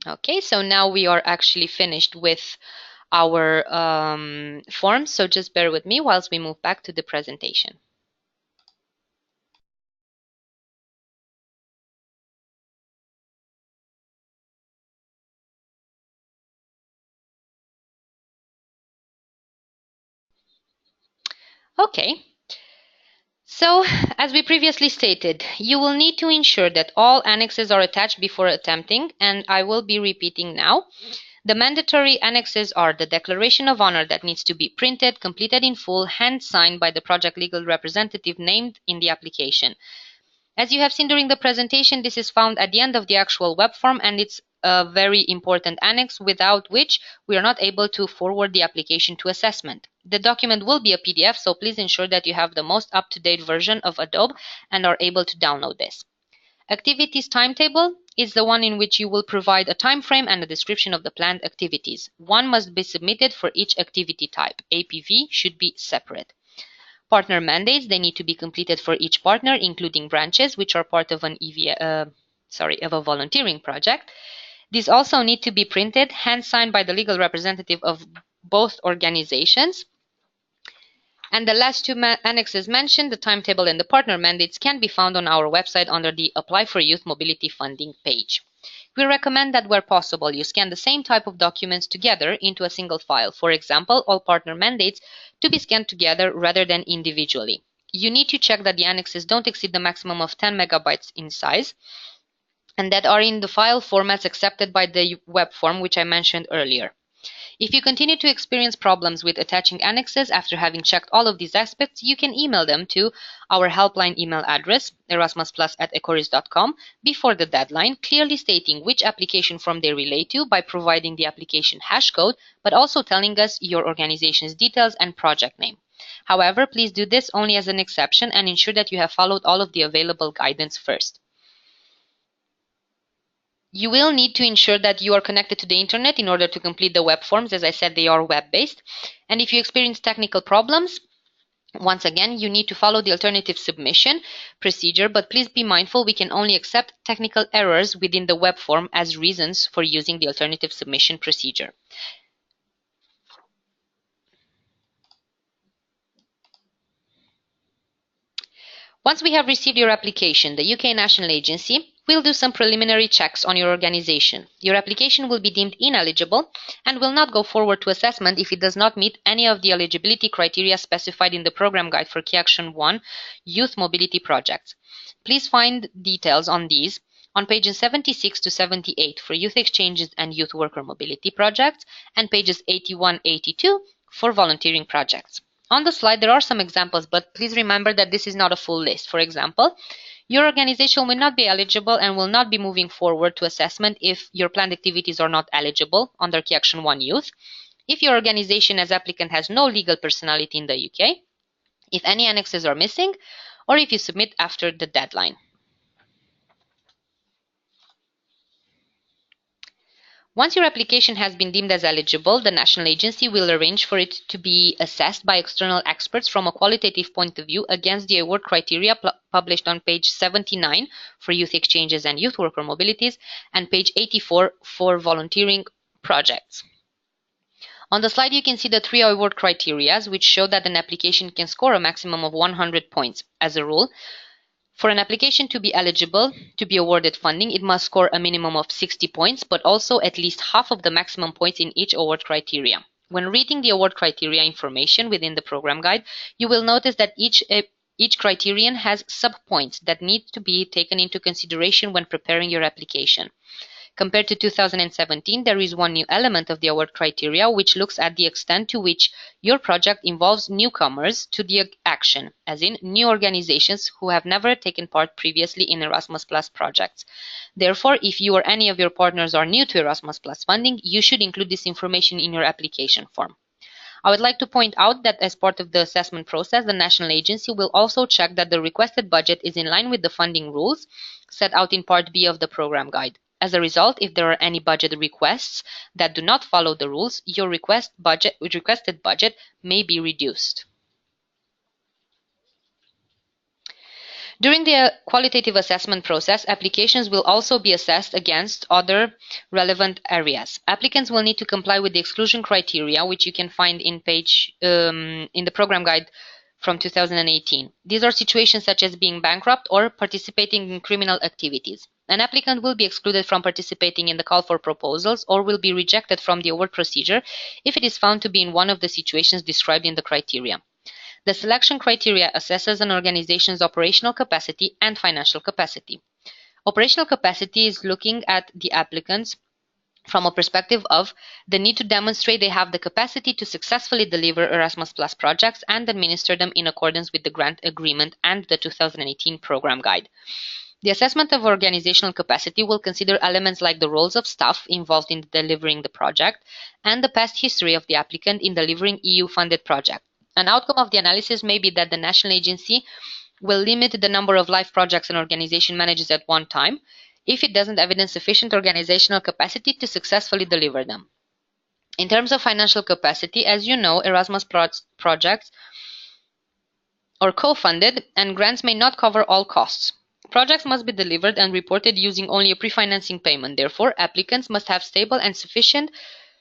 Okay, so now we are actually finished with our forms, so just bear with me whilst we move back to the presentation. Okay, so as we previously stated, you will need to ensure that all annexes are attached before attempting, and I will be repeating now. The mandatory annexes are the declaration of honor that needs to be printed, completed in full, hand-signed by the project legal representative named in the application. As you have seen during the presentation, this is found at the end of the actual web form, and it's a very important annex without which we are not able to forward the application to assessment. The document will be a PDF, so please ensure that you have the most up-to-date version of Adobe and are able to download this. Activities timetable is the one in which you will provide a time frame and a description of the planned activities. One must be submitted for each activity type. APV should be separate. Partner mandates, they need to be completed for each partner, including branches, which are part of an of a volunteering project. These also need to be printed, hand-signed by the legal representative of both organizations. And the last two annexes mentioned, the timetable and the partner mandates, can be found on our website under the Apply for Youth Mobility Funding page. We recommend that where possible, you scan the same type of documents together into a single file. For example, all partner mandates to be scanned together rather than individually. You need to check that the annexes don't exceed the maximum of 10 megabytes in size and that are in the file formats accepted by the web form, which I mentioned earlier. If you continue to experience problems with attaching annexes after having checked all of these aspects, you can email them to our helpline email address, erasmusplus@ecoris.com, before the deadline, clearly stating which application form they relate to by providing the application hash code, but also telling us your organization's details and project name. However, please do this only as an exception and ensure that you have followed all of the available guidance first. You will need to ensure that you are connected to the internet in order to complete the web forms. As I said, they are web-based. And if you experience technical problems, once again, you need to follow the alternative submission procedure, but please be mindful we can only accept technical errors within the web form as reasons for using the alternative submission procedure. Once we have received your application, the UK National Agency will do some preliminary checks on your organization. Your application will be deemed ineligible and will not go forward to assessment if it does not meet any of the eligibility criteria specified in the program guide for Key Action 1 Youth Mobility Projects. Please find details on these on pages 76 to 78 for youth exchanges and youth worker mobility projects and pages 81-82 for volunteering projects. On the slide, there are some examples, but please remember that this is not a full list. For example, your organization will not be eligible and will not be moving forward to assessment if your planned activities are not eligible under Key Action 1 Youth, if your organization as applicant has no legal personality in the UK, if any annexes are missing, or if you submit after the deadline. Once your application has been deemed as eligible, the national agency will arrange for it to be assessed by external experts from a qualitative point of view against the award criteria published on page 79 for youth exchanges and youth worker mobilities and page 84 for volunteering projects. On the slide, you can see the three award criteria, which show that an application can score a maximum of 100 points. As a rule, for an application to be eligible to be awarded funding, it must score a minimum of 60 points, but also at least half of the maximum points in each award criteria. When reading the award criteria information within the program guide, you will notice that each criterion has sub-points that need to be taken into consideration when preparing your application. Compared to 2017, there is one new element of the award criteria, which looks at the extent to which your project involves newcomers to the action, as in new organizations who have never taken part previously in Erasmus Plus projects. Therefore, if you or any of your partners are new to Erasmus Plus funding, you should include this information in your application form. I would like to point out that as part of the assessment process, the national agency will also check that the requested budget is in line with the funding rules set out in Part B of the program guide. As a result, if there are any budget requests that do not follow the rules, your requested budget may be reduced. During the qualitative assessment process, applications will also be assessed against other relevant areas. Applicants will need to comply with the exclusion criteria, which you can find in the program guide from 2018. These are situations such as being bankrupt or participating in criminal activities. An applicant will be excluded from participating in the call for proposals or will be rejected from the award procedure if it is found to be in one of the situations described in the criteria. The selection criteria assesses an organization's operational capacity and financial capacity. Operational capacity is looking at the applicants from a perspective of the need to demonstrate they have the capacity to successfully deliver Erasmus Plus projects and administer them in accordance with the grant agreement and the 2018 program guide. The assessment of organizational capacity will consider elements like the roles of staff involved in delivering the project and the past history of the applicant in delivering EU-funded projects. An outcome of the analysis may be that the national agency will limit the number of live projects an organization manages at one time if it doesn't evidence sufficient organizational capacity to successfully deliver them. In terms of financial capacity, as you know, Erasmus projects are co-funded and grants may not cover all costs. Projects must be delivered and reported using only a pre-financing payment. Therefore, applicants must have stable and sufficient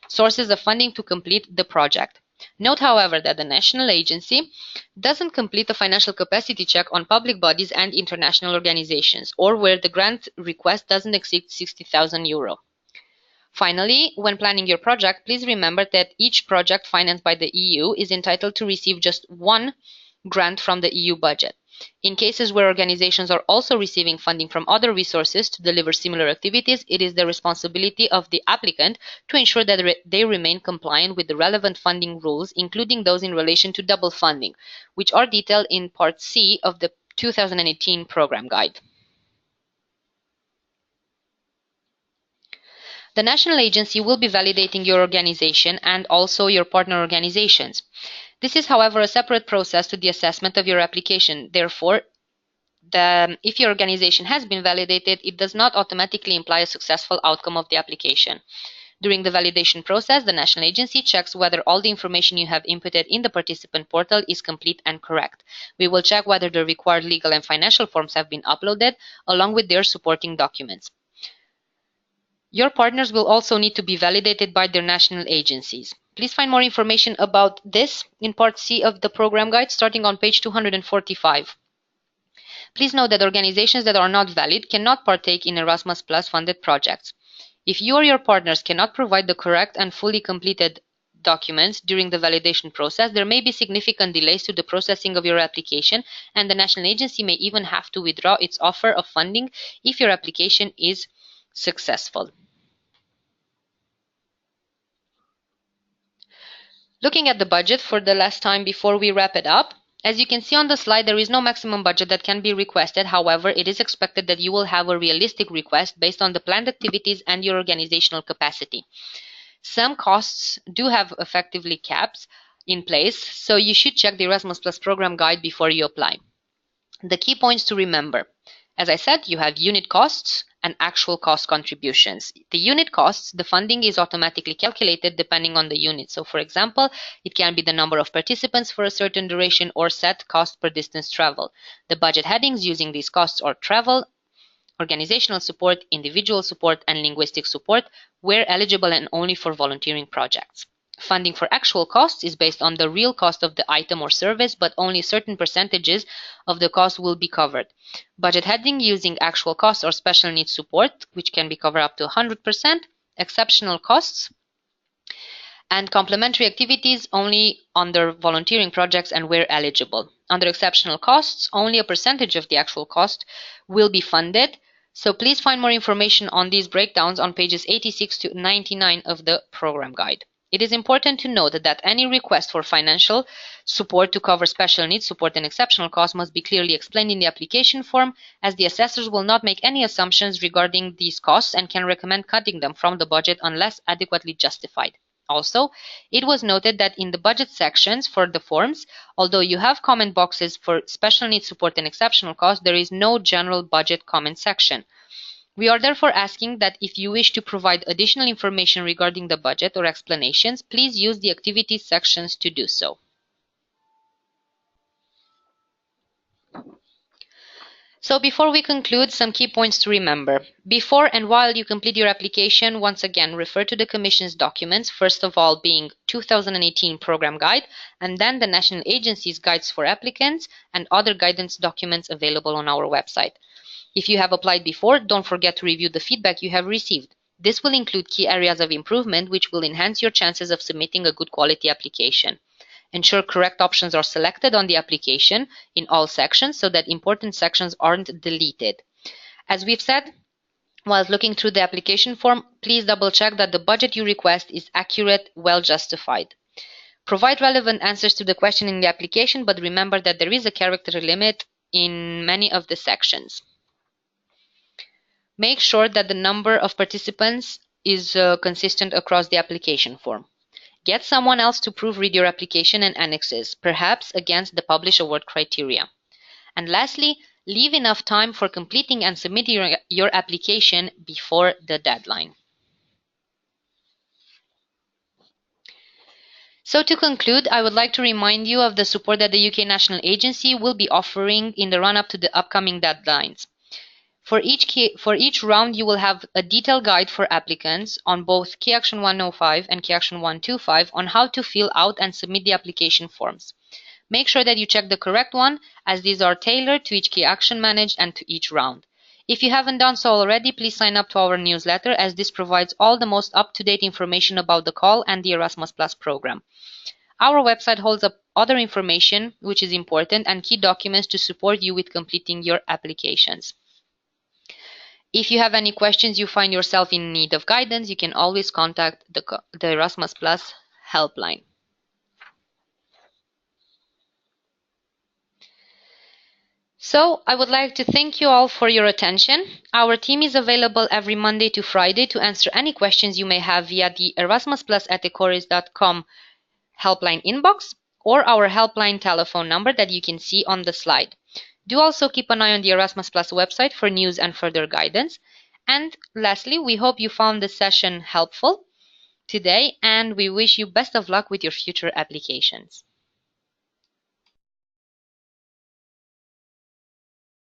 sources of funding to complete the project. Note, however, that the national agency doesn't complete a financial capacity check on public bodies and international organizations, or where the grant request doesn't exceed €60,000. Finally, when planning your project, please remember that each project financed by the EU is entitled to receive just one grant from the EU budget. In cases where organizations are also receiving funding from other resources to deliver similar activities, it is the responsibility of the applicant to ensure that they remain compliant with the relevant funding rules, including those in relation to double funding, which are detailed in Part C of the 2018 program guide. The national agency will be validating your organization and also your partner organizations. This is, however, a separate process to the assessment of your application. Therefore, if your organization has been validated, it does not automatically imply a successful outcome of the application. During the validation process, the national agency checks whether all the information you have inputted in the participant portal is complete and correct. We will check whether the required legal and financial forms have been uploaded, along with their supporting documents. Your partners will also need to be validated by their national agencies. Please find more information about this in Part C of the program guide, starting on page 245. Please note that organizations that are not valid cannot partake in Erasmus Plus funded projects. If you or your partners cannot provide the correct and fully completed documents during the validation process, there may be significant delays to the processing of your application, and the national agency may even have to withdraw its offer of funding if your application is successful. Looking at the budget for the last time before we wrap it up, as you can see on the slide, there is no maximum budget that can be requested. However, it is expected that you will have a realistic request based on the planned activities and your organizational capacity. Some costs do have effectively caps in place, so you should check the Erasmus Plus program guide before you apply. The key points to remember. As I said, you have unit costs and actual cost contributions. The unit costs, the funding is automatically calculated depending on the unit. So for example, it can be the number of participants for a certain duration or set cost per distance travel. The budget headings using these costs are travel, organizational support, individual support, and linguistic support, where eligible and only for volunteering projects. Funding for actual costs is based on the real cost of the item or service, but only certain percentages of the cost will be covered. Budget heading using actual costs or special needs support, which can be covered up to 100%, exceptional costs, and complementary activities only under volunteering projects and where eligible. Under exceptional costs, only a percentage of the actual cost will be funded, So please find more information on these breakdowns on pages 86 to 99 of the program guide. It is important to note that any request for financial support to cover special needs, support, and exceptional costs must be clearly explained in the application form, as the assessors will not make any assumptions regarding these costs and can recommend cutting them from the budget unless adequately justified. Also, it was noted that in the budget sections for the forms, although you have comment boxes for special needs support and exceptional costs, there is no general budget comment section. We are therefore asking that if you wish to provide additional information regarding the budget or explanations, please use the activities sections to do so. So before we conclude, some key points to remember. Before and while you complete your application, once again, refer to the Commission's documents, first of all being 2018 Program Guide, and then the National Agency's Guides for Applicants and other guidance documents available on our website. If you have applied before, don't forget to review the feedback you have received. This will include key areas of improvement which will enhance your chances of submitting a good quality application. Ensure correct options are selected on the application in all sections so that important sections aren't deleted. As we've said, while looking through the application form, please double check that the budget you request is accurate, well justified. Provide relevant answers to the question in the application, but remember that there is a character limit in many of the sections. Make sure that the number of participants is consistent across the application form. Get someone else to proofread your application and annexes, perhaps against the publish award criteria. And lastly, leave enough time for completing and submitting your application before the deadline. So to conclude, I would like to remind you of the support that the UK National Agency will be offering in the run-up to the upcoming deadlines. For each round, you will have a detailed guide for applicants on both KA1 105 and KA1 125 on how to fill out and submit the application forms. Make sure that you check the correct one, as these are tailored to each key action managed and to each round. If you haven't done so already, please sign up to our newsletter, as this provides all the most up-to-date information about the call and the Erasmus Plus program. Our website holds up other information which is important and key documents to support you with completing your applications. If you have any questions, you find yourself in need of guidance, you can always contact the Erasmus Plus helpline. So I would like to thank you all for your attention. Our team is available every Monday to Friday to answer any questions you may have via the erasmusplus@ecoris.com helpline inbox or our helpline telephone number that you can see on the slide. Do also keep an eye on the Erasmus Plus website for news and further guidance. And lastly, we hope you found this session helpful today, and we wish you best of luck with your future applications.